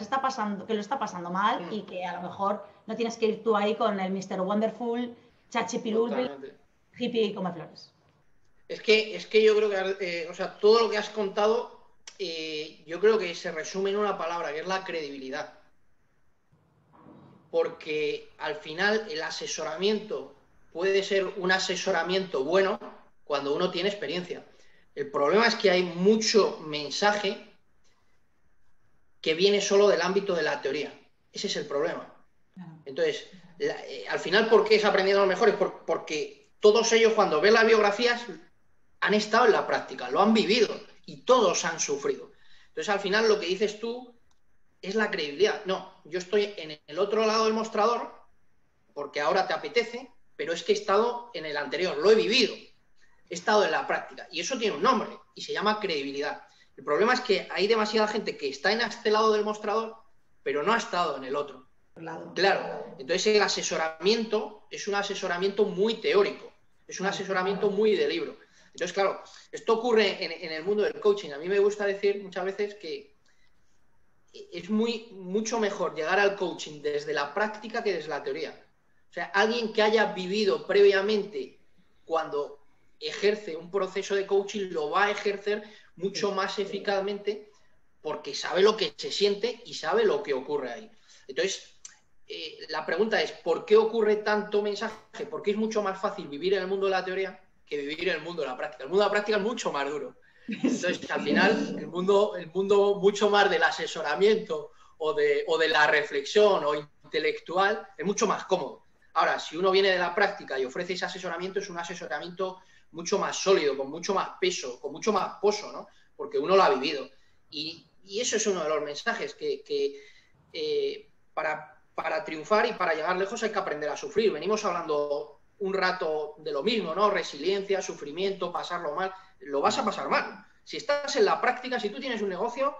está pasando mal y que a lo mejor no tienes que ir tú ahí con el Mr. Wonderful, chachipirul, hippie come flores. Es que yo creo que, o sea, todo lo que has contado, yo creo que se resume en una palabra, que es la credibilidad. porque al final el asesoramiento puede ser un asesoramiento bueno cuando uno tiene experiencia. El problema es que hay mucho mensaje que viene solo del ámbito de la teoría. Ese es el problema. Entonces, al final, ¿por qué es aprendiendo a los mejores? Porque todos ellos, cuando ven las biografías, han estado en la práctica, lo han vivido y todos han sufrido. Entonces, al final, lo que dices tú es la credibilidad. No, yo estoy en el otro lado del mostrador porque ahora te apetece, pero es que he estado en el anterior, lo he vivido, he estado en la práctica. Y eso tiene un nombre y se llama credibilidad. El problema es que hay demasiada gente que está en este lado del mostrador, pero no ha estado en el otro. Claro, entonces el asesoramiento es un asesoramiento muy teórico, es un asesoramiento muy de libro. Entonces, claro, esto ocurre en el mundo del coaching. A mí me gusta decir muchas veces que es mucho mejor llegar al coaching desde la práctica que desde la teoría. O sea, alguien que haya vivido previamente cuando ejerce un proceso de coaching lo va a ejercer mucho más eficazmente porque sabe lo que se siente y sabe lo que ocurre ahí. Entonces, la pregunta es, ¿por qué ocurre tanto mensaje? Porque es mucho más fácil vivir en el mundo de la teoría que vivir en el mundo de la práctica. El mundo de la práctica es mucho más duro. Entonces, al final, el mundo mucho más del asesoramiento o de la reflexión o intelectual es mucho más cómodo. Ahora, si uno viene de la práctica y ofrece ese asesoramiento, es un asesoramiento mucho más sólido, con mucho más peso, con mucho más pozo, ¿no? Porque uno lo ha vivido. Y eso es uno de los mensajes que para triunfar y para llegar lejos hay que aprender a sufrir. Venimos hablando un rato de lo mismo, ¿no? Resiliencia, sufrimiento, pasarlo mal. Lo vas a pasar mal. Si estás en la práctica, si tú tienes un negocio,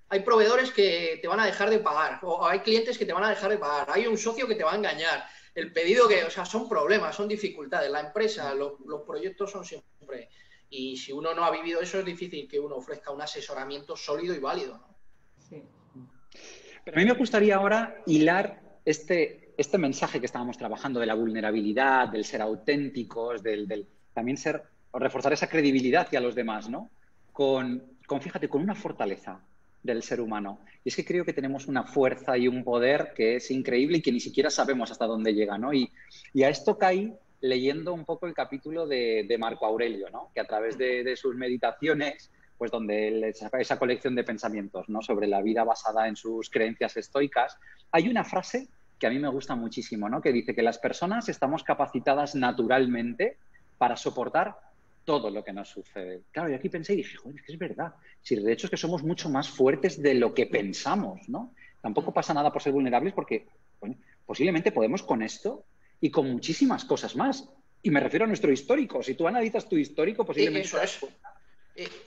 hay proveedores que te van a dejar de pagar, o hay clientes que te van a dejar de pagar, hay un socio que te va a engañar, el pedido o sea, son problemas, son dificultades. La empresa, los proyectos son siempre... Y si uno no ha vivido eso, es difícil que uno ofrezca un asesoramiento sólido y válido, ¿no? Sí. Pero a mí me gustaría ahora hilar este mensaje que estábamos trabajando de la vulnerabilidad, del ser auténticos, del también ser, o reforzar esa credibilidad hacia los demás, ¿no? Fíjate, con una fortaleza del ser humano. Y es que creo que tenemos una fuerza y un poder que es increíble y que ni siquiera sabemos hasta dónde llega, ¿no? Y a esto caí leyendo un poco el capítulo de Marco Aurelio, ¿no? Que a través de sus meditaciones, pues donde él saca esa colección de pensamientos, ¿no? Sobre la vida basada en sus creencias estoicas, hay una frase que a mí me gusta muchísimo, ¿no? Que dice que las personas estamos capacitadas naturalmente para soportar todo lo que nos sucede. Claro, y aquí pensé y dije, joder, es que es verdad. Si de hecho es que somos mucho más fuertes de lo que pensamos, ¿no? Tampoco pasa nada por ser vulnerables porque, bueno, posiblemente podemos con esto y con muchísimas cosas más. Y me refiero a nuestro histórico. Si tú analizas tu histórico, posiblemente...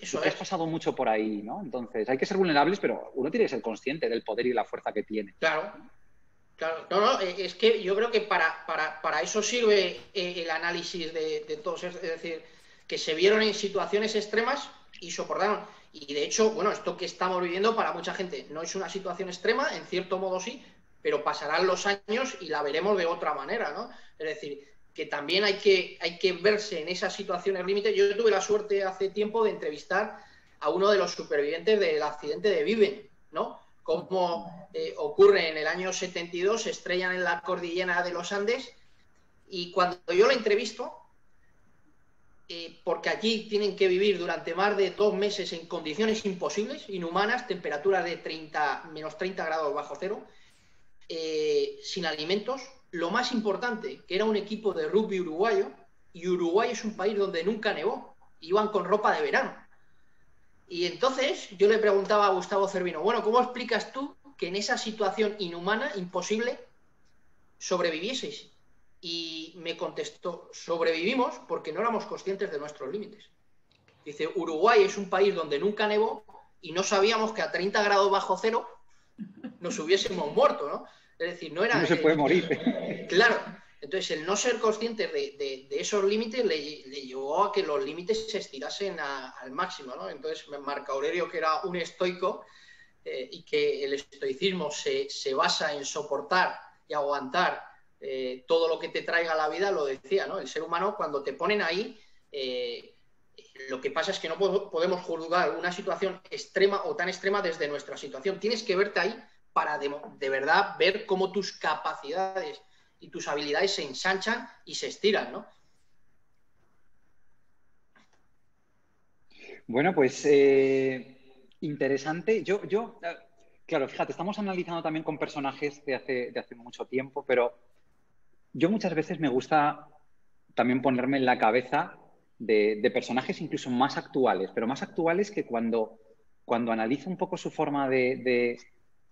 Eso has pasado mucho por ahí, ¿no? Entonces, hay que ser vulnerables, pero uno tiene que ser consciente del poder y la fuerza que tiene. Claro. No, es que yo creo que para eso sirve el análisis de todos. Es decir, que se vieron en situaciones extremas y soportaron. Y de hecho, bueno, esto que estamos viviendo para mucha gente no es una situación extrema, en cierto modo sí, pero pasarán los años y la veremos de otra manera, ¿no? Es decir, que también hay que verse en esas situaciones límites. Yo tuve la suerte hace tiempo de entrevistar a uno de los supervivientes del accidente de Viven, ¿no? Cómo ocurre en el año 72, se estrellan en la cordillera de los Andes, y cuando yo lo entrevisto, porque allí tienen que vivir durante más de 2 meses en condiciones imposibles, inhumanas, temperaturas de menos 30 grados bajo cero, sin alimentos. Lo más importante, que era un equipo de rugby uruguayo, y Uruguay es un país donde nunca nevó, iban con ropa de verano. Y entonces yo le preguntaba a Gustavo Cervino, bueno, ¿cómo explicas tú que en esa situación inhumana, imposible, sobrevivieseis? Y me contestó, sobrevivimos porque no éramos conscientes de nuestros límites. Dice, Uruguay es un país donde nunca nevó y no sabíamos que a 30 grados bajo cero nos hubiésemos muerto, ¿no? Es decir, no era... No se puede morir. Claro. Entonces, el no ser conscientes de esos límites le llevó a que los límites se estirasen al máximo, ¿no? Entonces, Marco Aurelio, que era un estoico, y que el estoicismo se basa en soportar y aguantar todo lo que te traiga la vida, lo decía, ¿no? El ser humano, cuando te ponen ahí, lo que pasa es que no podemos juzgar una situación extrema o tan extrema desde nuestra situación. Tienes que verte ahí para de verdad ver cómo tus capacidades y tus habilidades se ensanchan y se estiran, ¿no? Bueno, pues interesante. Claro, fíjate, estamos analizando también con personajes de hace mucho tiempo, pero yo muchas veces me gusta también ponerme en la cabeza de personajes incluso más actuales, pero más actuales que cuando analizo un poco su forma de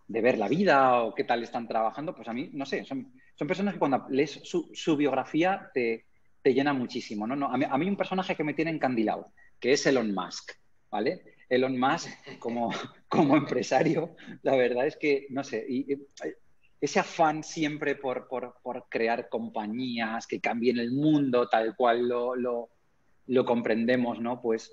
ver la vida o qué tal están trabajando, pues a mí, no sé, son personas que cuando lees su biografía te llena muchísimo, ¿no? A mí un personaje que me tiene encandilado, que es Elon Musk, ¿vale? Elon Musk como empresario, la verdad es que, no sé, ese afán siempre por crear compañías que cambien el mundo tal cual lo comprendemos, ¿no? Pues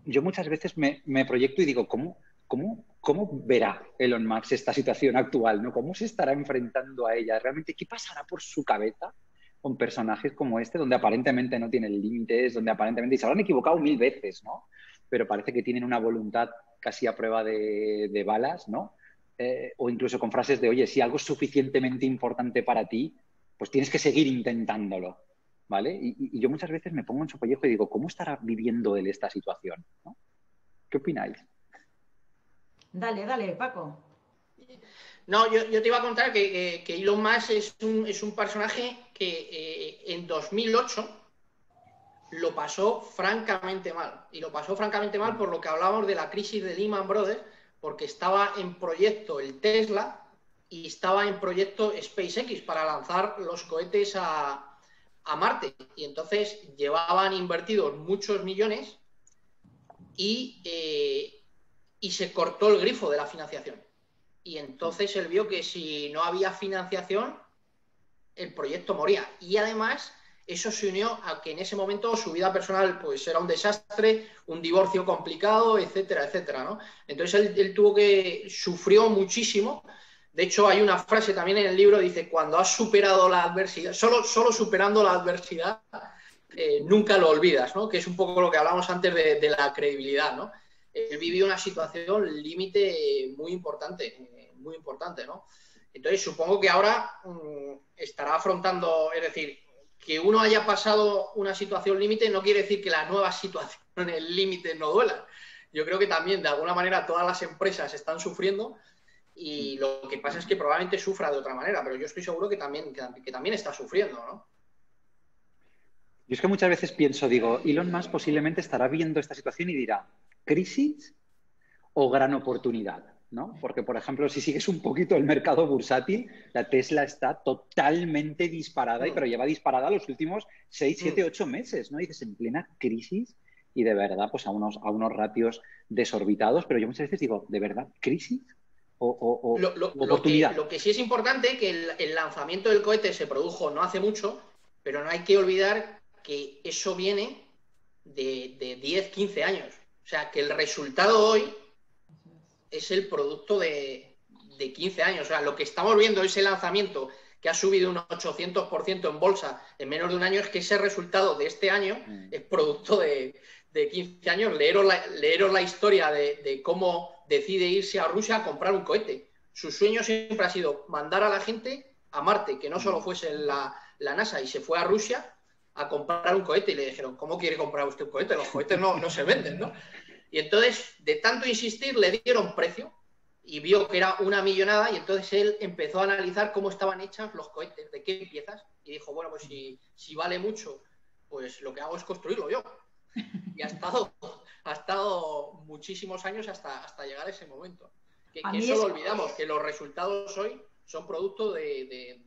yo muchas veces me proyecto y digo, ¿cómo verá Elon Musk esta situación actual, ¿no? ¿Cómo se estará enfrentando a ella? ¿Realmente qué pasará por su cabeza con personajes como este, donde aparentemente no tienen límites, donde aparentemente y se habrán equivocado 1000 veces, ¿no? Pero parece que tienen una voluntad casi a prueba de balas, ¿no? O incluso con frases de, oye, si algo es suficientemente importante para ti, pues tienes que seguir intentándolo, ¿vale? Y yo muchas veces me pongo en su pellejo y digo, ¿cómo estará viviendo él esta situación? ¿No? ¿Qué opináis? Dale, dale, Paco. No, yo te iba a contar que Elon Musk es un personaje que en 2008 lo pasó francamente mal. Y lo pasó francamente mal por lo que hablábamos de la crisis de Lehman Brothers, porque estaba en proyecto el Tesla y estaba en proyecto SpaceX para lanzar los cohetes a Marte. Y entonces llevaban invertidos muchos millones y se cortó el grifo de la financiación. Y entonces él vio que si no había financiación, el proyecto moría. Y además, eso se unió a que en ese momento su vida personal pues era un desastre, un divorcio complicado, etcétera, etcétera, ¿no? Entonces él sufrió muchísimo. De hecho, hay una frase también en el libro, dice, cuando has superado la adversidad, solo superando la adversidad, nunca lo olvidas, ¿no? Que es un poco lo que hablamos antes de la credibilidad, ¿no? Él vivió una situación límite muy importante, ¿no? Entonces, supongo que ahora estará afrontando, es decir, que uno haya pasado una situación límite no quiere decir que la nueva situación en el límite no duela. Yo creo que también, de alguna manera, todas las empresas están sufriendo y lo que pasa es que probablemente sufra de otra manera, pero yo estoy seguro que también está sufriendo, ¿no? Yo es que muchas veces pienso, digo, Elon Musk posiblemente estará viendo esta situación y dirá, ¿crisis o gran oportunidad? ¿No? Porque, por ejemplo, si sigues un poquito el mercado bursátil, la Tesla está totalmente disparada, pero lleva disparada los últimos 6, 7, 8 meses, ¿no? Y dices, en plena crisis y de verdad, pues a unos ratios desorbitados, pero yo muchas veces digo, ¿de verdad crisis o oportunidad? Lo que sí es importante que el lanzamiento del cohete se produjo no hace mucho, pero no hay que olvidar que eso viene de 10, 15 años. O sea, que el resultado hoy es el producto de 15 años. O sea, lo que estamos viendo, ese lanzamiento que ha subido un 800% en bolsa en menos de un año, es que ese resultado de este año es producto de 15 años. Leeros la historia de cómo decide irse a Rusia a comprar un cohete. Su sueño siempre ha sido mandar a la gente a Marte, que no solo fuese la NASA, y se fue a Rusia a comprar un cohete y le dijeron, ¿cómo quiere comprar usted un cohete? Los cohetes no se venden, ¿no? Y entonces, de tanto insistir, le dieron precio y vio que era una millonada y entonces él empezó a analizar cómo estaban hechas los cohetes, de qué piezas, y dijo, bueno, pues si vale mucho, pues lo que hago es construirlo yo. Y ha estado muchísimos años hasta llegar a ese momento. Que eso lo olvidamos, que los resultados hoy son producto de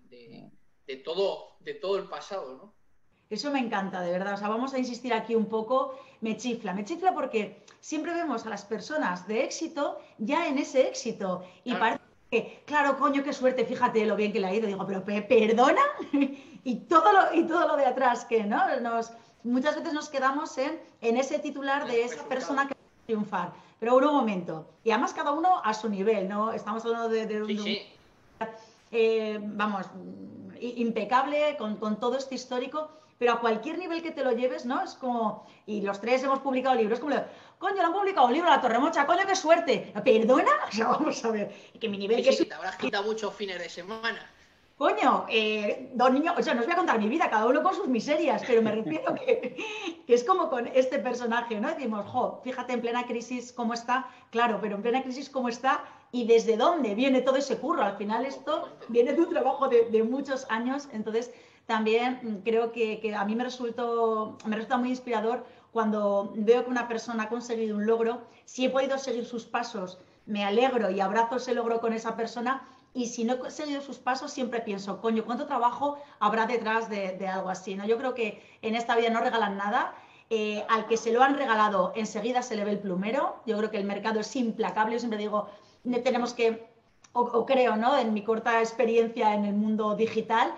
todo el pasado, ¿no? Eso me encanta, de verdad. O sea, vamos a insistir aquí un poco. Me chifla porque siempre vemos a las personas de éxito ya en ese éxito. Y parece que, claro, coño, qué suerte, fíjate lo bien que le ha ido. Digo, pero perdona. y todo lo de atrás, que no muchas veces nos quedamos en ese titular de esa persona que va a triunfar. Pero un momento. Y además cada uno a su nivel, ¿no? Estamos hablando vamos, impecable con todo este histórico. pero a cualquier nivel que te lo lleves, ¿no? Es como, y los tres hemos publicado libros, como, coño, lo han publicado un libro, La Torremocha, coño, qué suerte. ¿Perdona? O sea, vamos a ver, que mi nivel... Sí, que sí, es... que te habrás quitado muchos fines de semana. Coño, dos niños, o sea, no os voy a contar mi vida, cada uno con sus miserias, pero me refiero que es como con este personaje, ¿no? Decimos, jo, fíjate en plena crisis cómo está, claro, pero en plena crisis cómo está y desde dónde viene todo ese curro. Al final esto viene de un trabajo de muchos años, entonces también creo que a mí me resulta muy inspirador cuando veo que una persona ha conseguido un logro. Si he podido seguir sus pasos, me alegro y abrazo ese logro con esa persona. Y si no he seguido sus pasos, siempre pienso, coño, ¿cuánto trabajo habrá detrás de algo así? ¿No? Yo creo que en esta vida no regalan nada. Al que se lo han regalado, enseguida se le ve el plumero. Yo creo que el mercado es implacable. Yo siempre digo, tenemos que, o creo, ¿no? En mi corta experiencia en el mundo digital,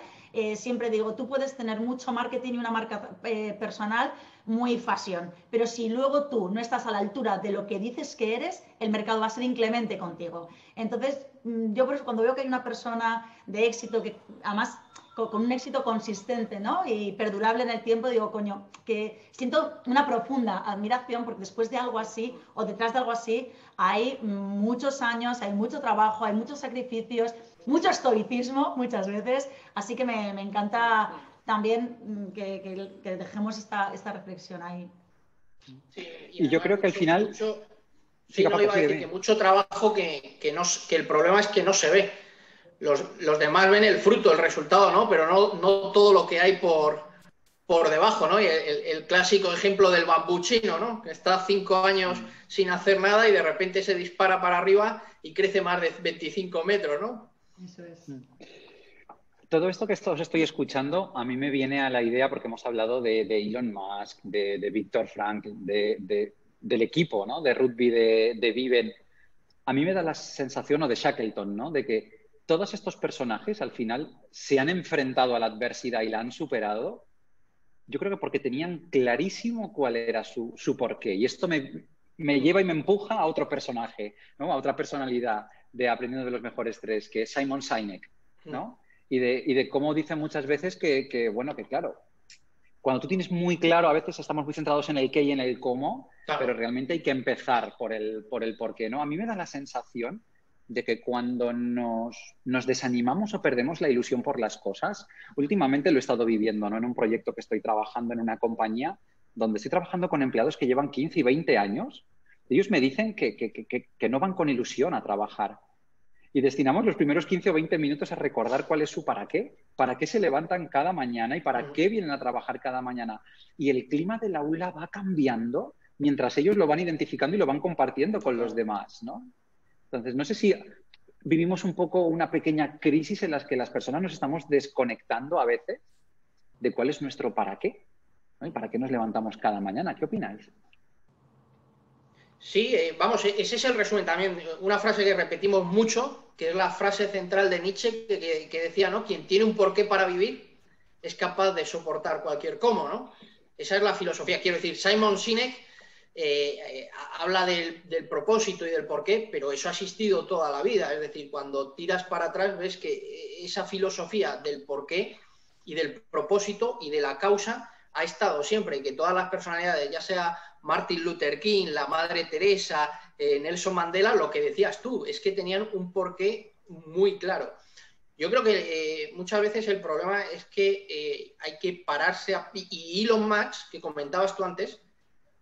siempre digo, tú puedes tener mucho marketing y una marca personal muy fashion, pero si luego tú no estás a la altura de lo que dices que eres, el mercado va a ser inclemente contigo. Entonces, yo por eso cuando veo que hay una persona de éxito, que además con un éxito consistente, ¿no? Y perdurable en el tiempo, digo, coño, que siento una profunda admiración porque después de algo así o detrás de algo así hay muchos años, hay mucho trabajo, hay muchos sacrificios, mucho estoicismo muchas veces, así que me encanta también que dejemos esta reflexión ahí. Sí, y yo creo que al final... Sí, no iba a decir que mucho trabajo que el problema es que no se ve. Los demás ven el fruto, el resultado, ¿no? Pero no todo lo que hay por debajo, ¿no? Y el clásico ejemplo del bambuchino, ¿no? Que está 5 años sin hacer nada y de repente se dispara para arriba y crece más de 25 metros, ¿no? Eso es. Todo esto que os estoy escuchando a mí me viene a la idea porque hemos hablado de Elon Musk, de Víctor Frank, del equipo, ¿no? De rugby de Viven. A mí me da la sensación, o de Shackleton, ¿no? De que todos estos personajes al final se han enfrentado a la adversidad y la han superado. Yo creo que porque tenían clarísimo cuál era su porqué. Y esto me lleva y me empuja a otro personaje, ¿no? A otra personalidad de Aprendiendo de los Mejores Tres, que es Simon Sinek, ¿no? Y de cómo dicen muchas veces bueno, que claro, cuando tú tienes muy claro, a veces estamos muy centrados en el qué y en el cómo, claro, pero realmente hay que empezar por el porqué, ¿no? A mí me da la sensación de que cuando nos desanimamos o perdemos la ilusión por las cosas, últimamente lo he estado viviendo, ¿no? En un proyecto que estoy trabajando en una compañía donde estoy trabajando con empleados que llevan 15 y 20 años. Ellos me dicen que no van con ilusión a trabajar. Y destinamos los primeros 15 o 20 minutos a recordar cuál es su para qué se levantan cada mañana y para qué vienen a trabajar cada mañana. Y el clima del aula va cambiando mientras ellos lo van identificando y lo van compartiendo con los demás, ¿no? Entonces, no sé si vivimos un poco una pequeña crisis en la que las personas nos estamos desconectando a veces de cuál es nuestro para qué, ¿no? Y para qué nos levantamos cada mañana. ¿Qué opináis? Sí, vamos, ese es el resumen también. Una frase que repetimos mucho, que es la frase central de Nietzsche, que decía, ¿no? Quien tiene un porqué para vivir es capaz de soportar cualquier cómo, ¿no? Esa es la filosofía. Quiero decir, Simon Sinek habla del propósito y del porqué, pero eso ha existido toda la vida. Es decir, cuando tiras para atrás ves que esa filosofía del porqué y del propósito y de la causa ha estado siempre, y que todas las personalidades, ya sea Martin Luther King, la Madre Teresa, Nelson Mandela, lo que decías tú, es que tenían un porqué muy claro. Yo creo que muchas veces el problema es que hay que pararse y Elon Musk, que comentabas tú antes,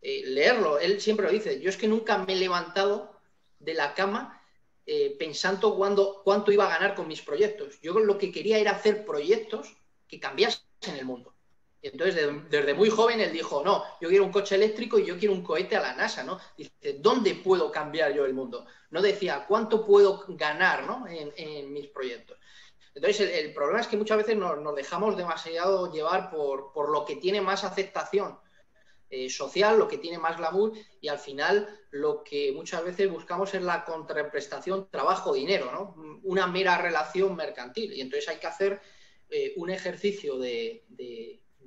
leerlo, él siempre lo dice, yo es que nunca me he levantado de la cama pensando cuánto iba a ganar con mis proyectos. Yo lo que quería era hacer proyectos que cambiasen el mundo. Y entonces, desde muy joven, él dijo, no, yo quiero un coche eléctrico y yo quiero un cohete a la NASA, ¿no? Dice, ¿dónde puedo cambiar yo el mundo? No decía, ¿cuánto puedo ganar, ¿no? en mis proyectos? Entonces, el problema es que muchas veces nos dejamos demasiado llevar por lo que tiene más aceptación social, lo que tiene más glamour, y al final lo que muchas veces buscamos es la contraprestación trabajo-dinero, ¿no? Una mera relación mercantil. Y entonces hay que hacer un ejercicio de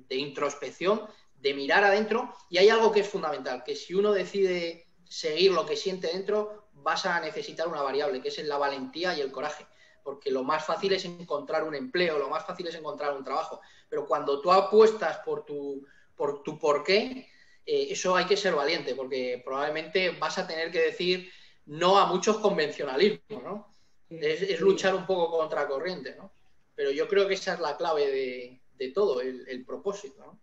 introspección, de mirar adentro, y hay algo que es fundamental, que si uno decide seguir lo que siente dentro, vas a necesitar una variable, que es la valentía y el coraje, porque lo más fácil es encontrar un empleo, lo más fácil es encontrar un trabajo. Pero cuando tú apuestas por tu porqué, eso hay que ser valiente, porque probablemente vas a tener que decir no a muchos convencionalismos, ¿no? Es luchar un poco contra corriente, ¿no? Pero yo creo que esa es la clave de todo, el propósito, ¿no?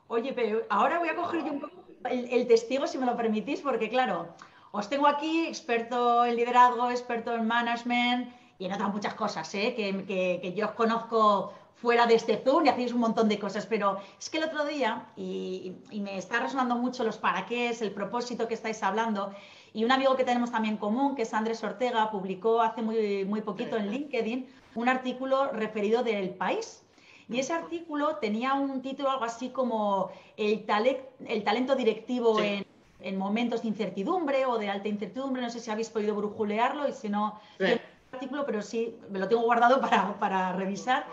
Oye, pero ahora voy a coger yo un poco el testigo, si me lo permitís, porque claro, os tengo aquí experto en liderazgo, experto en management y en otras muchas cosas, ¿eh? que yo os conozco fuera de este Zoom y hacéis un montón de cosas, pero es que el otro día, y me está resonando mucho los para qué, el propósito que estáis hablando, y un amigo que tenemos también en común, que es Andrés Ortega, publicó hace muy poquito en LinkedIn un artículo referido del país. Y ese artículo tenía un título algo así como el talento directivo en momentos de incertidumbre o de alta incertidumbre. No sé si habéis podido brujulearlo y si no, tengo un artículo, pero sí, me lo tengo guardado para revisar.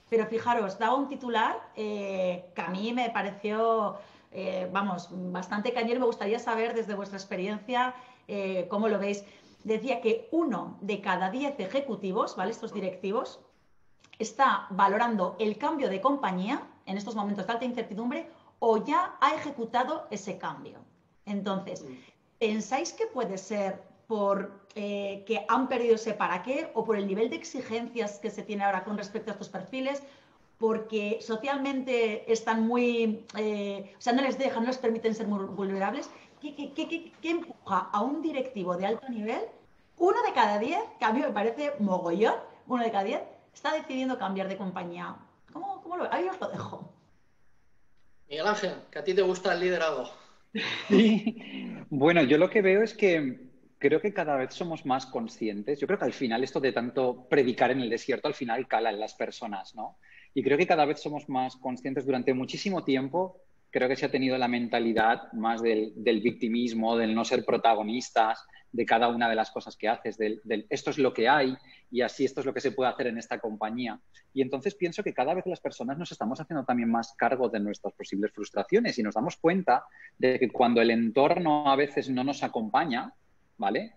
Pero fijaros, daba un titular que a mí me pareció, bastante cañero. Me gustaría saber desde vuestra experiencia cómo lo veis. Decía que 1 de cada 10 ejecutivos, ¿vale? Estos directivos, está valorando el cambio de compañía en estos momentos de alta incertidumbre o ya ha ejecutado ese cambio. Entonces, ¿pensáis que puede ser por que han perdido ese para qué o por el nivel de exigencias que se tiene ahora con respecto a estos perfiles? Porque socialmente están muy... o sea, no les dejan, no les permiten ser muy vulnerables. ¿Qué empuja a un directivo de alto nivel? 1 de cada 10, que a mí me parece mogollón, 1 de cada 10, está decidiendo cambiar de compañía. ¿Cómo lo? Ahí os lo dejo. Miguel Ángel, que a ti te gusta el liderazgo. Sí. Bueno, yo lo que veo es que creo que cada vez somos más conscientes. Yo creo que al final esto de tanto predicar en el desierto al final cala en las personas, ¿no? Y creo que cada vez somos más conscientes. Durante muchísimo tiempo creo que se ha tenido la mentalidad más del victimismo, del no ser protagonistas de cada una de las cosas que haces, del esto es lo que hay y así esto es lo que se puede hacer en esta compañía. Y entonces pienso que cada vez las personas nos estamos haciendo también más cargo de nuestras posibles frustraciones y nos damos cuenta de que cuando el entorno a veces no nos acompaña, ¿vale?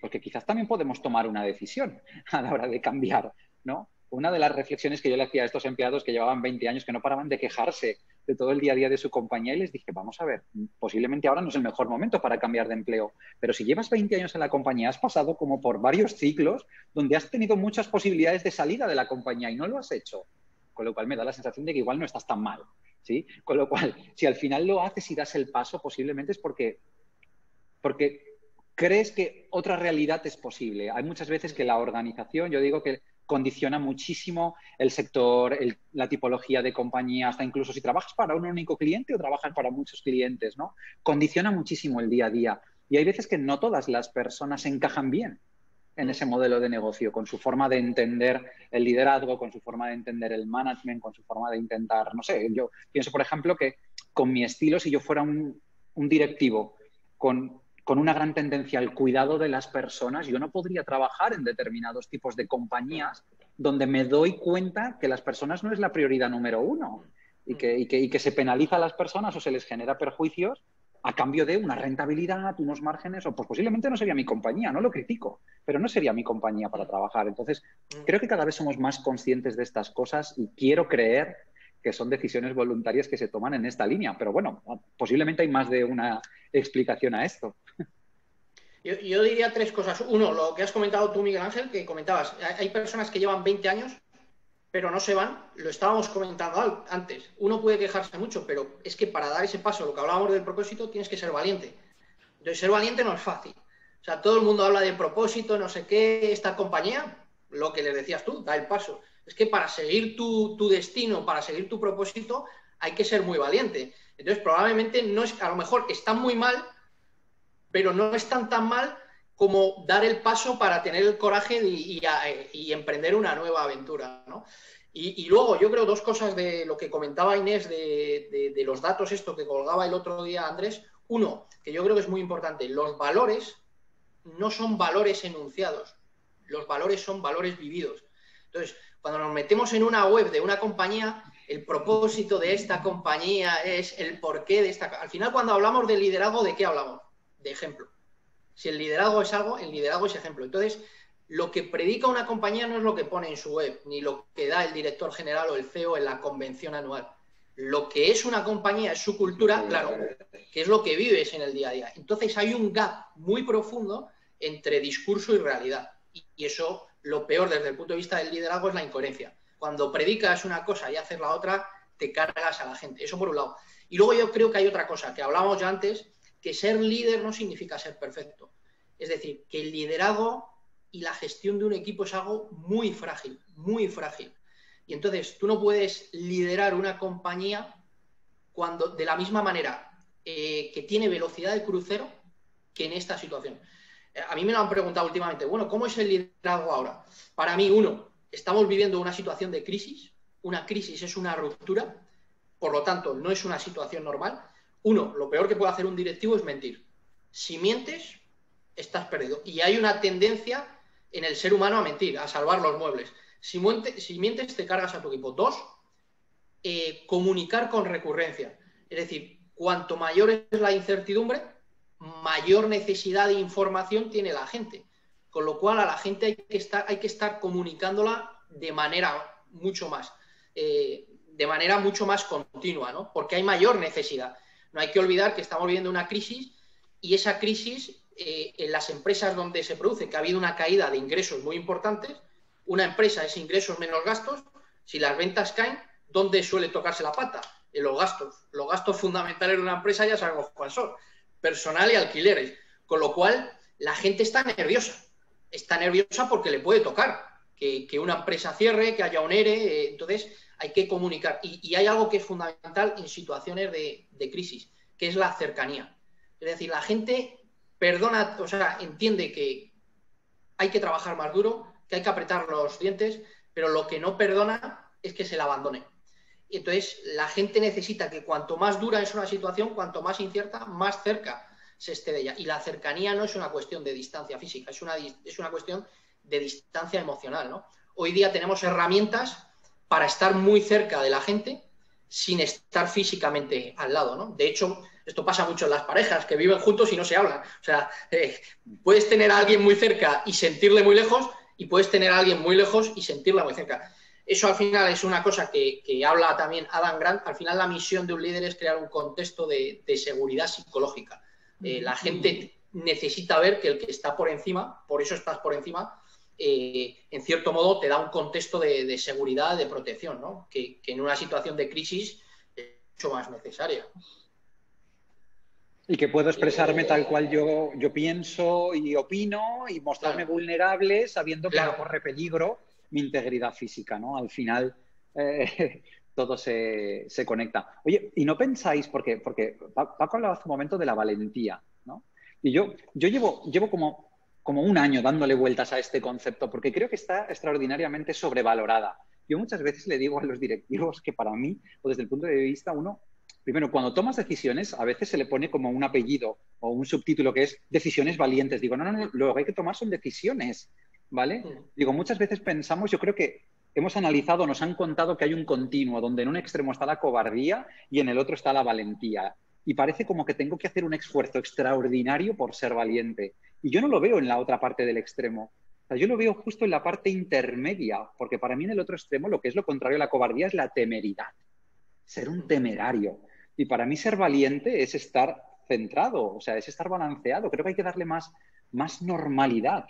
Porque quizás también podemos tomar una decisión a la hora de cambiar, ¿no? Una de las reflexiones que yo le hacía a estos empleados que llevaban 20 años, que no paraban de quejarse de todo el día a día de su compañía, y les dije, vamos a ver, posiblemente ahora no es el mejor momento para cambiar de empleo, pero si llevas 20 años en la compañía, has pasado como por varios ciclos donde has tenido muchas posibilidades de salida de la compañía y no lo has hecho. Con lo cual me da la sensación de que igual no estás tan mal, ¿sí? Con lo cual, si al final lo haces y das el paso, posiblemente es porque crees que otra realidad es posible. Hay muchas veces que la organización, yo digo que condiciona muchísimo el sector, la tipología de compañía, hasta incluso si trabajas para un único cliente o trabajas para muchos clientes, ¿no? Condiciona muchísimo el día a día. Y hay veces que no todas las personas encajan bien en ese modelo de negocio, con su forma de entender el liderazgo, con su forma de entender el management, con su forma de intentar, no sé, yo pienso, por ejemplo, que con mi estilo, si yo fuera un directivo con una gran tendencia al cuidado de las personas, yo no podría trabajar en determinados tipos de compañías donde me doy cuenta que las personas no es la prioridad número 1 y que se penaliza a las personas o se les genera perjuicios a cambio de una rentabilidad, unos márgenes, o pues posiblemente no sería mi compañía, no lo critico, pero no sería mi compañía para trabajar. Entonces, creo que cada vez somos más conscientes de estas cosas y quiero creer que son decisiones voluntarias que se toman en esta línea. Pero bueno, posiblemente hay más de una explicación a esto. Yo diría 3 cosas. 1, lo que has comentado tú, Miguel Ángel, que comentabas. Hay personas que llevan 20 años, pero no se van. Lo estábamos comentando antes. Uno puede quejarse mucho, pero es que para dar ese paso, lo que hablábamos del propósito, tienes que ser valiente. Entonces, ser valiente no es fácil. O sea, todo el mundo habla de propósito, no sé qué, esta compañía, lo que les decías tú, da el paso. Es que para seguir tu destino, para seguir tu propósito, hay que ser muy valiente. Entonces, probablemente no es, a lo mejor están muy mal, pero no están tan mal como dar el paso para tener el coraje y emprender una nueva aventura, ¿no? Y luego, yo creo 2 cosas de lo que comentaba Inés de los datos, esto que colgaba el otro día Andrés. 1, que yo creo que es muy importante, los valores no son valores enunciados, los valores son valores vividos. Entonces, cuando nos metemos en una web de una compañía, el propósito de esta compañía es el porqué de esta... Al final, cuando hablamos de liderazgo, ¿de qué hablamos? De ejemplo. Si el liderazgo es algo, el liderazgo es ejemplo. Entonces, lo que predica una compañía no es lo que pone en su web, ni lo que da el director general o el CEO en la convención anual. Lo que es una compañía es su cultura, claro, que es lo que vives en el día a día. Entonces hay un gap muy profundo entre discurso y realidad. Y eso, lo peor desde el punto de vista del liderazgo es la incoherencia. Cuando predicas una cosa y haces la otra, te cargas a la gente. Eso por un lado. Y luego yo creo que hay otra cosa, que hablábamos ya antes, que ser líder no significa ser perfecto. Es decir, que el liderazgo y la gestión de un equipo es algo muy frágil, muy frágil. Y entonces tú no puedes liderar una compañía cuando, de la misma manera que tiene velocidad de crucero que en esta situación. A mí me lo han preguntado últimamente, bueno, ¿cómo es el liderazgo ahora? Para mí, estamos viviendo una situación de crisis. Una crisis es una ruptura, por lo tanto, no es una situación normal. Lo peor que puede hacer un directivo es mentir. Si mientes, estás perdido. Y hay una tendencia en el ser humano a mentir, a salvar los muebles. Si mientes, te cargas a tu equipo. 2, comunicar con recurrencia. Es decir, cuanto mayor es la incertidumbre, mayor necesidad de información tiene la gente. Con lo cual, a la gente hay que estar comunicándola de manera mucho más continua, ¿no? Porque hay mayor necesidad. No hay que olvidar que estamos viviendo una crisis y esa crisis, en las empresas donde se produce, que ha habido una caída de ingresos muy importantes, una empresa es ingresos menos gastos. Si las ventas caen, ¿dónde suele tocarse la pata? En los gastos. Los gastos fundamentales de una empresa ya sabemos cuáles son: personal y alquileres. Con lo cual, la gente está nerviosa. Está nerviosa porque le puede tocar que una empresa cierre, que haya un ERE. Entonces, hay que comunicar. Y hay algo que es fundamental en situaciones de crisis, que es la cercanía. Es decir, la gente entiende que hay que trabajar más duro, que hay que apretar los dientes, pero lo que no perdona es que se la abandone. Y entonces, la gente necesita que cuanto más dura es una situación, cuanto más incierta, más cerca se esté de ella. Y la cercanía no es una cuestión de distancia física, es una cuestión de distancia emocional, ¿no? Hoy día tenemos herramientas para estar muy cerca de la gente sin estar físicamente al lado, ¿no? De hecho, esto pasa mucho en las parejas que viven juntos y no se hablan. O sea, puedes tener a alguien muy cerca y sentirle muy lejos, y puedes tener a alguien muy lejos y sentirla muy cerca. Eso al final es una cosa que habla también Adam Grant. Al final la misión de un líder es crear un contexto de seguridad psicológica. La gente necesita ver que el que está por encima, por eso estás por encima, en cierto modo te da un contexto de seguridad, de protección, ¿no? Que en una situación de crisis es mucho más necesaria. Y que puedo expresarme tal cual yo pienso y opino y mostrarme vulnerable sabiendo que no corre peligro mi integridad física, ¿no? Al final todo se conecta. Oye, ¿y no pensáis, porque Paco hablaba hace un momento de la valentía, ¿no? Y yo llevo como un año dándole vueltas a este concepto porque creo que está extraordinariamente sobrevalorada. Yo muchas veces le digo a los directivos que para mí, o desde el punto de vista primero, cuando tomas decisiones, a veces se le pone como un apellido o un subtítulo que es decisiones valientes. Digo, no, lo que hay que tomar son decisiones, ¿vale? Digo, muchas veces pensamos, yo creo que hemos analizado, nos han contado que hay un continuo donde en un extremo está la cobardía y en el otro está la valentía. Y parece como que tengo que hacer un esfuerzo extraordinario por ser valiente. Y yo no lo veo en la otra parte del extremo. O sea, yo lo veo justo en la parte intermedia, porque para mí en el otro extremo lo que es lo contrario a la cobardía es la temeridad. Ser un temerario. Y para mí ser valiente es estar centrado, o sea, es estar balanceado. Creo que hay que darle más normalidad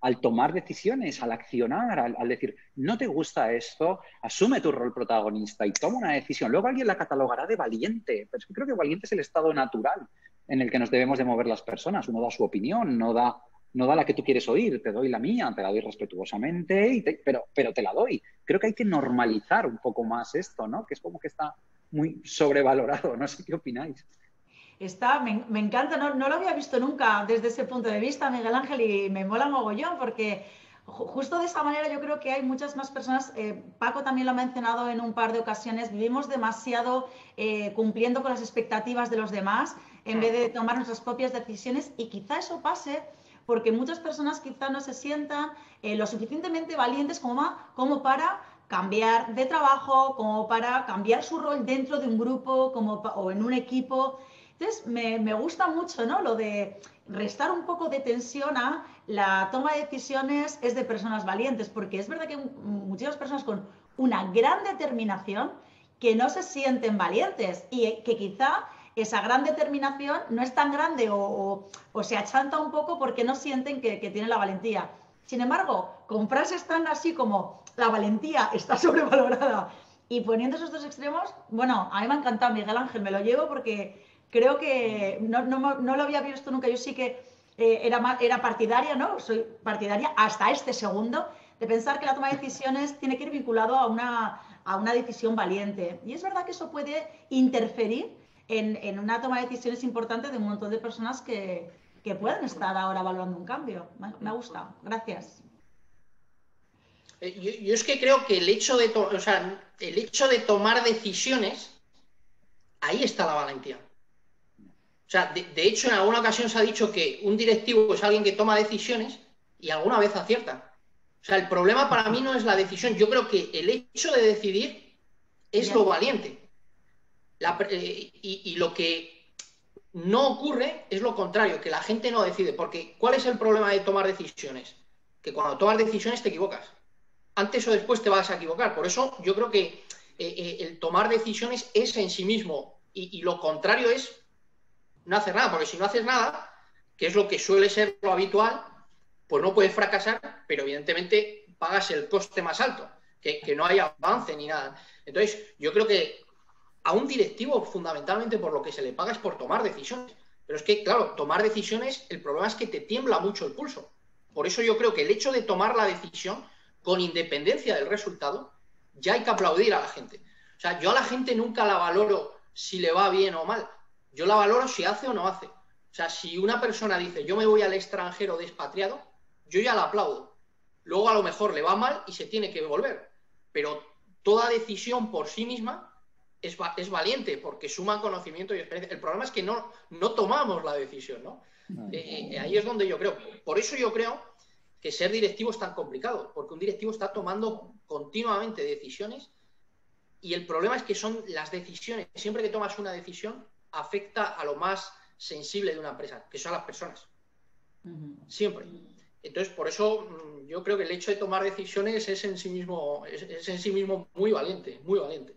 al tomar decisiones, al accionar, al decir, no te gusta esto, asume tu rol protagonista y toma una decisión. Luego alguien la catalogará de valiente, pero es que creo que valiente es el estado natural en el que nos debemos de mover las personas. Uno da su opinión, no da la que tú quieres oír, te doy la mía, te la doy respetuosamente, pero te la doy. Creo que hay que normalizar un poco más esto, ¿no? Que es como que está muy sobrevalorado. No sé qué opináis. Me encanta, no lo había visto nunca desde ese punto de vista, Miguel Ángel, y me mola mogollón porque justo de esa manera yo creo que hay muchas más personas, Paco también lo ha mencionado en un par de ocasiones, vivimos demasiado cumpliendo con las expectativas de los demás en vez de tomar nuestras propias decisiones, y quizá eso pase porque muchas personas quizá no se sientan lo suficientemente valientes como para cambiar de trabajo, como para cambiar su rol dentro de un grupo o en un equipo. Entonces, me gusta mucho, ¿no? Lo de restar un poco de tensión a la toma de decisiones es de personas valientes, porque es verdad que hay muchísimas personas con una gran determinación que no se sienten valientes y que quizá esa gran determinación no es tan grande o se achanta un poco porque no sienten que tienen la valentía. Sin embargo, con frases tan así como la valentía está sobrevalorada y poniendo esos dos extremos, bueno, a mí me ha encantado, Miguel Ángel, me lo llevo porque creo que no lo había visto nunca. Yo sí que era partidaria, ¿no? Soy partidaria hasta este segundo de pensar que la toma de decisiones tiene que ir vinculado a una decisión valiente. Y es verdad que eso puede interferir en una toma de decisiones importante de un montón de personas que pueden estar ahora evaluando un cambio. Me ha gustado. Gracias. Yo es que creo que el hecho de tomar decisiones, ahí está la valentía. O sea, de hecho, en alguna ocasión se ha dicho que un directivo es alguien que toma decisiones y alguna vez acierta. O sea, el problema para mí no es la decisión. Yo creo que el hecho de decidir es lo valiente. Y lo que no ocurre es lo contrario, que la gente no decide. Porque, ¿cuál es el problema de tomar decisiones? Que cuando tomas decisiones te equivocas. Antes o después te vas a equivocar. Por eso yo creo que el tomar decisiones es en sí mismo. Y lo contrario es no hacer nada, porque si no haces nada, que es lo que suele ser lo habitual, pues no puedes fracasar, pero evidentemente pagas el coste más alto, que no hay avance ni nada. Entonces, yo creo que a un directivo, fundamentalmente por lo que se le paga es por tomar decisiones. Pero es que, claro, tomar decisiones, el problema es que te tiembla mucho el pulso. Por eso yo creo que el hecho de tomar la decisión, con independencia del resultado, ya hay que aplaudir a la gente. O sea, yo a la gente nunca la valoro si le va bien o mal. Yo la valoro si hace o no hace. O sea, si una persona dice, yo me voy al extranjero de expatriado, yo ya la aplaudo. Luego a lo mejor le va mal y se tiene que volver. Pero toda decisión por sí misma es valiente porque suma conocimiento y experiencia. El problema es que no tomamos la decisión, ¿no? Ahí es donde yo creo. Por eso yo creo que ser directivo es tan complicado, porque un directivo está tomando continuamente decisiones y el problema es que son las decisiones. Siempre que tomas una decisión, afecta a lo más sensible de una empresa, que son las personas. Siempre. Entonces, por eso yo creo que el hecho de tomar decisiones es en sí mismo muy valiente, muy valiente.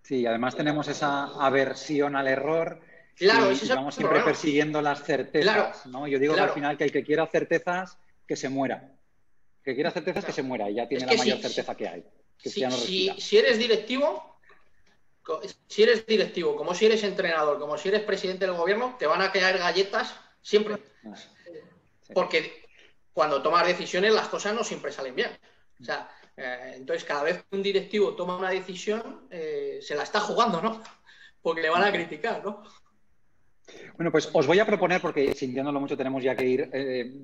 Sí, además tenemos esa aversión al error. Claro, y vamos siempre persiguiendo las certezas, claro, ¿no? Yo digo que al final que el que quiera certezas, que se muera. El que quiera certezas, que se muera. Y ya tiene la mayor certeza que hay. Que ya no si eres directivo, como si eres entrenador, como si eres presidente del gobierno, te van a caer galletas siempre. Sí. Porque cuando tomas decisiones las cosas no siempre salen bien. O sea, entonces cada vez que un directivo toma una decisión, se la está jugando, ¿no? Porque le van a criticar, ¿no? Bueno, pues os voy a proponer, porque sintiéndolo mucho tenemos ya que ir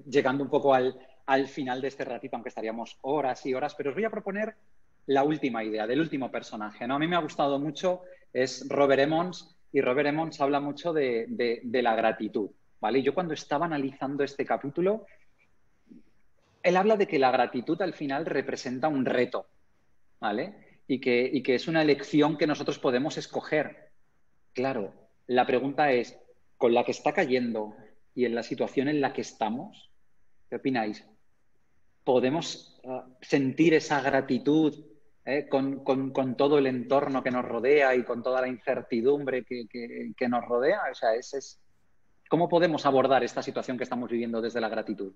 llegando un poco al final de este ratito, aunque estaríamos horas y horas, pero os voy a proponer la última idea, del último personaje, ¿no? A mí me ha gustado mucho, es Robert Emmons, y Robert Emmons habla mucho de la gratitud, ¿vale? Y yo cuando estaba analizando este capítulo, él habla de que la gratitud al final representa un reto, ¿vale? Y que es una elección que nosotros podemos escoger. Claro, la pregunta es, con la que está cayendo y en la situación en la que estamos, ¿qué opináis? ¿Podemos sentir esa gratitud con todo el entorno que nos rodea y con toda la incertidumbre que nos rodea? O sea, ¿cómo podemos abordar esta situación que estamos viviendo desde la gratitud?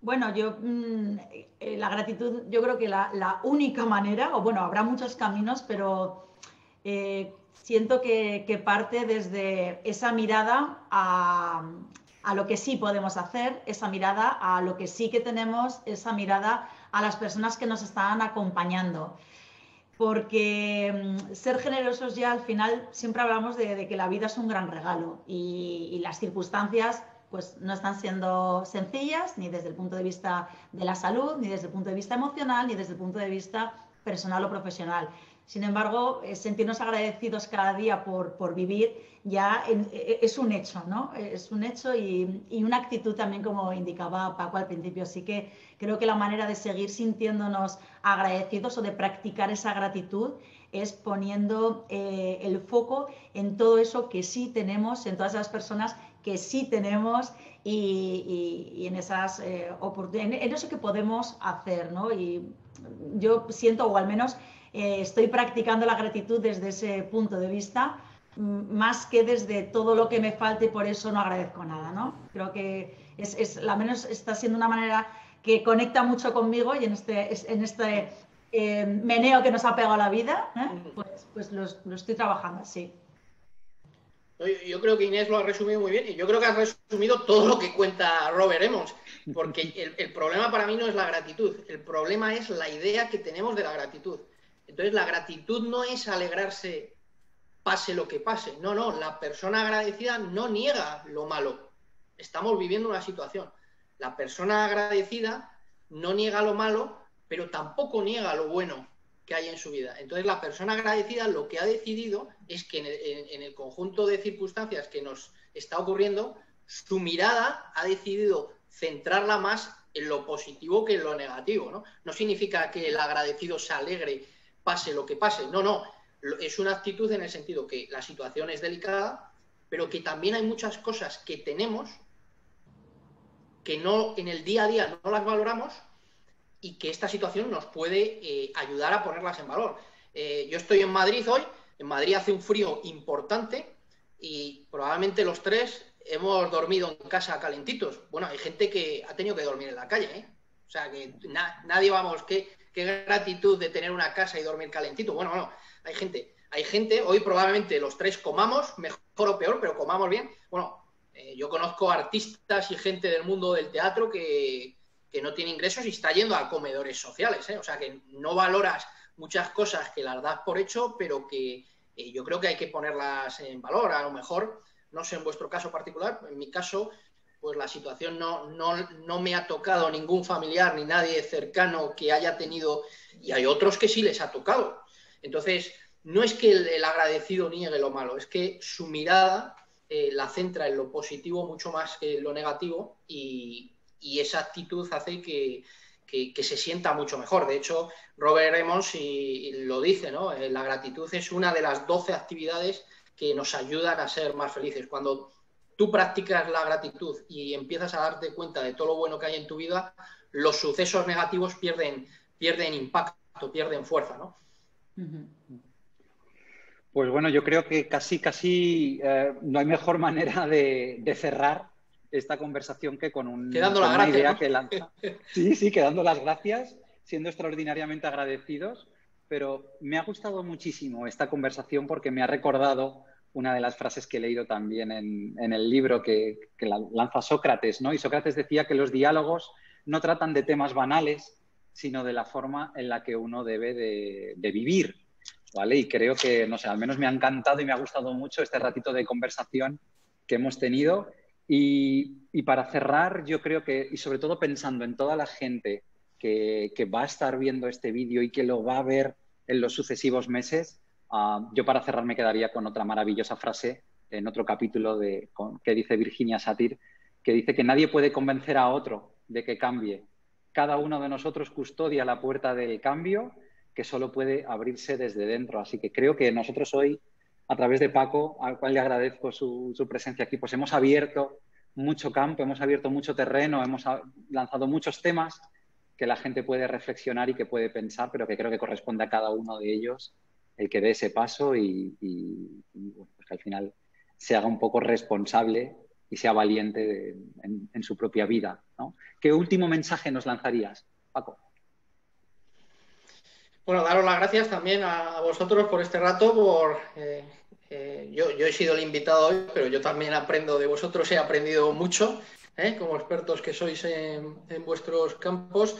Bueno, la gratitud, yo creo que la única manera, o bueno, habrá muchos caminos, pero siento que parte desde esa mirada a lo que sí podemos hacer, esa mirada a lo que sí que tenemos, esa mirada a las personas que nos están acompañando. Porque ser generosos ya al final siempre hablamos de que la vida es un gran regalo y las circunstancias pues no están siendo sencillas ni desde el punto de vista de la salud, ni desde el punto de vista emocional, ni desde el punto de vista personal o profesional. Sin embargo, sentirnos agradecidos cada día por vivir ya es un hecho, ¿no? Es un hecho y una actitud también, como indicaba Paco al principio. Así que creo que la manera de seguir sintiéndonos agradecidos o de practicar esa gratitud es poniendo el foco en todo eso que sí tenemos, en todas esas personas que sí tenemos y en esas oportunidades, en eso que podemos hacer, ¿no? Y yo siento, o al menos estoy practicando la gratitud desde ese punto de vista, más que desde todo lo que me falte y por eso no agradezco nada, ¿no? Creo que al menos está siendo una manera que conecta mucho conmigo y en este meneo que nos ha pegado la vida, pues lo estoy trabajando así. Yo creo que Inés lo ha resumido muy bien y yo creo que has resumido todo lo que cuenta Robert Emmons, porque el problema para mí no es la gratitud, el problema es la idea que tenemos de la gratitud. Entonces la gratitud no es alegrarse pase lo que pase, no, la persona agradecida no niega lo malo, estamos viviendo una situación. La persona agradecida no niega lo malo, pero tampoco niega lo bueno que hay en su vida. Entonces la persona agradecida lo que ha decidido es que en el conjunto de circunstancias que nos está ocurriendo, su mirada ha decidido centrarla más en lo positivo que en lo negativo, ¿no? No significa que el agradecido se alegre pase lo que pase, no, es una actitud en el sentido que la situación es delicada, pero que también hay muchas cosas que tenemos que no en el día a día no las valoramos y que esta situación nos puede ayudar a ponerlas en valor. Yo estoy en Madrid hoy, en Madrid hace un frío importante y probablemente los tres hemos dormido en casa calentitos. Bueno, hay gente que ha tenido que dormir en la calle, ¿eh? O sea, que nadie, vamos, qué gratitud de tener una casa y dormir calentito. Bueno, hay gente, hoy probablemente los tres comamos, mejor o peor, pero comamos bien. Bueno, yo conozco artistas y gente del mundo del teatro que no tiene ingresos y está yendo a comedores sociales, ¿eh? O sea, que no valoras muchas cosas que las das por hecho, pero que yo creo que hay que ponerlas en valor. A lo mejor, no sé en vuestro caso particular, en mi caso, pues la situación no me ha tocado ningún familiar ni nadie cercano que haya tenido, y hay otros que sí les ha tocado. Entonces, no es que el agradecido niegue lo malo, es que su mirada la centra en lo positivo mucho más que en lo negativo y esa actitud hace que se sienta mucho mejor. De hecho, Robert Emmons y lo dice, ¿no? La gratitud es una de las 12 actividades que nos ayudan a ser más felices. Cuando tú practicas la gratitud y empiezas a darte cuenta de todo lo bueno que hay en tu vida, los sucesos negativos pierden impacto, pierden fuerza, ¿no? Pues bueno, yo creo que casi no hay mejor manera de cerrar esta conversación que con quedando con una idea, ¿no?, que lanza. Sí, quedando las gracias, siendo extraordinariamente agradecidos, pero me ha gustado muchísimo esta conversación porque me ha recordado una de las frases que he leído también en el libro que lanza Sócrates, ¿no? Y Sócrates decía que los diálogos no tratan de temas banales, sino de la forma en la que uno debe de vivir, ¿vale? Y creo que, no sé, al menos me ha encantado y me ha gustado mucho este ratito de conversación que hemos tenido. Y para cerrar, yo creo que, y sobre todo pensando en toda la gente que va a estar viendo este vídeo y que lo va a ver en los sucesivos meses, yo para cerrar me quedaría con otra maravillosa frase en otro capítulo que dice Virginia Satir, que dice que nadie puede convencer a otro de que cambie. Cada uno de nosotros custodia la puerta del cambio que solo puede abrirse desde dentro. Así que creo que nosotros hoy, a través de Paco, al cual le agradezco su presencia aquí, pues hemos abierto mucho campo, hemos abierto mucho terreno, hemos lanzado muchos temas que la gente puede reflexionar y que puede pensar, pero que creo que corresponde a cada uno de ellos el que dé ese paso y pues que al final se haga un poco responsable y sea valiente en su propia vida, ¿no? ¿Qué último mensaje nos lanzarías, Paco? Bueno, daros las gracias también a vosotros por este rato, yo he sido el invitado hoy, pero yo también aprendo de vosotros, he aprendido mucho, como expertos que sois en vuestros campos.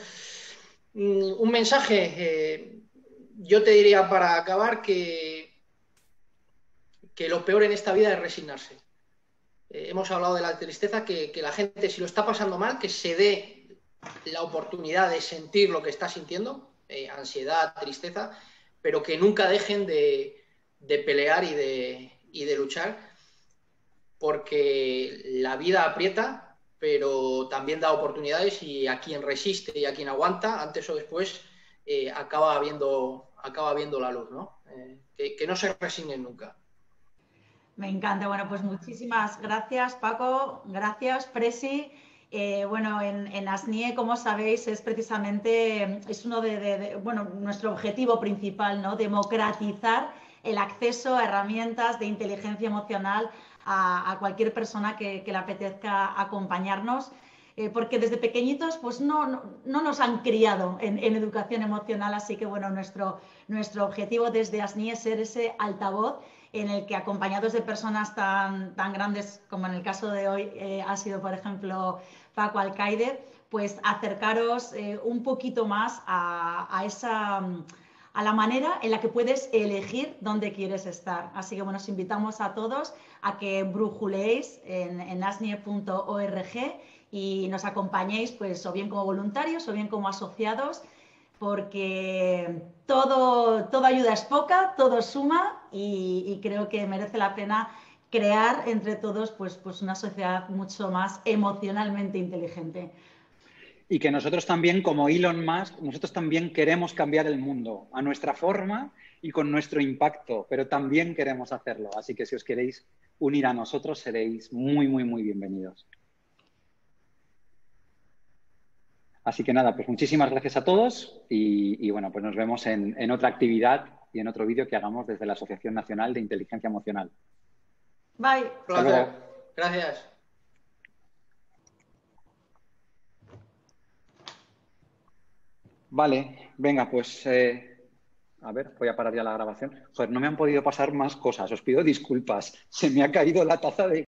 Un mensaje, yo te diría para acabar que lo peor en esta vida es resignarse. Hemos hablado de la tristeza, que la gente, si lo está pasando mal, que se dé la oportunidad de sentir lo que está sintiendo, ansiedad, tristeza, pero que nunca dejen de pelear y de luchar, porque la vida aprieta, pero también da oportunidades y a quien resiste y a quien aguanta, antes o después, acaba viendo la luz, ¿no? que no se resignen nunca. Me encanta. Bueno, pues muchísimas gracias, Paco. Gracias, Presi. Bueno, en ASNIE, como sabéis, es precisamente, es uno bueno, nuestro objetivo principal, ¿no? Democratizar el acceso a herramientas de inteligencia emocional a cualquier persona que le apetezca acompañarnos. Porque desde pequeñitos pues no nos han criado en educación emocional, así que bueno, nuestro objetivo desde ASNIE es ser ese altavoz en el que, acompañados de personas tan grandes como en el caso de hoy ha sido, por ejemplo, Paco Alcaide, pues acercaros un poquito más a la manera en la que puedes elegir dónde quieres estar. Así que bueno, os invitamos a todos a que brujuleéis en asnie.org y nos acompañéis, pues, o bien como voluntarios o bien como asociados, porque toda ayuda es poca, todo suma y creo que merece la pena crear entre todos pues una sociedad mucho más emocionalmente inteligente. Y que nosotros también, como Elon Musk, nosotros también queremos cambiar el mundo a nuestra forma y con nuestro impacto, pero también queremos hacerlo. Así que si os queréis unir a nosotros, seréis muy, muy, muy bienvenidos. Así que nada, pues muchísimas gracias a todos y bueno, pues nos vemos en otra actividad y en otro vídeo que hagamos desde la Asociación Nacional de Inteligencia Emocional. Bye. Hasta luego. Gracias. Vale, venga, pues a ver, voy a parar ya la grabación. Joder, no me han podido pasar más cosas, os pido disculpas. Se me ha caído la taza de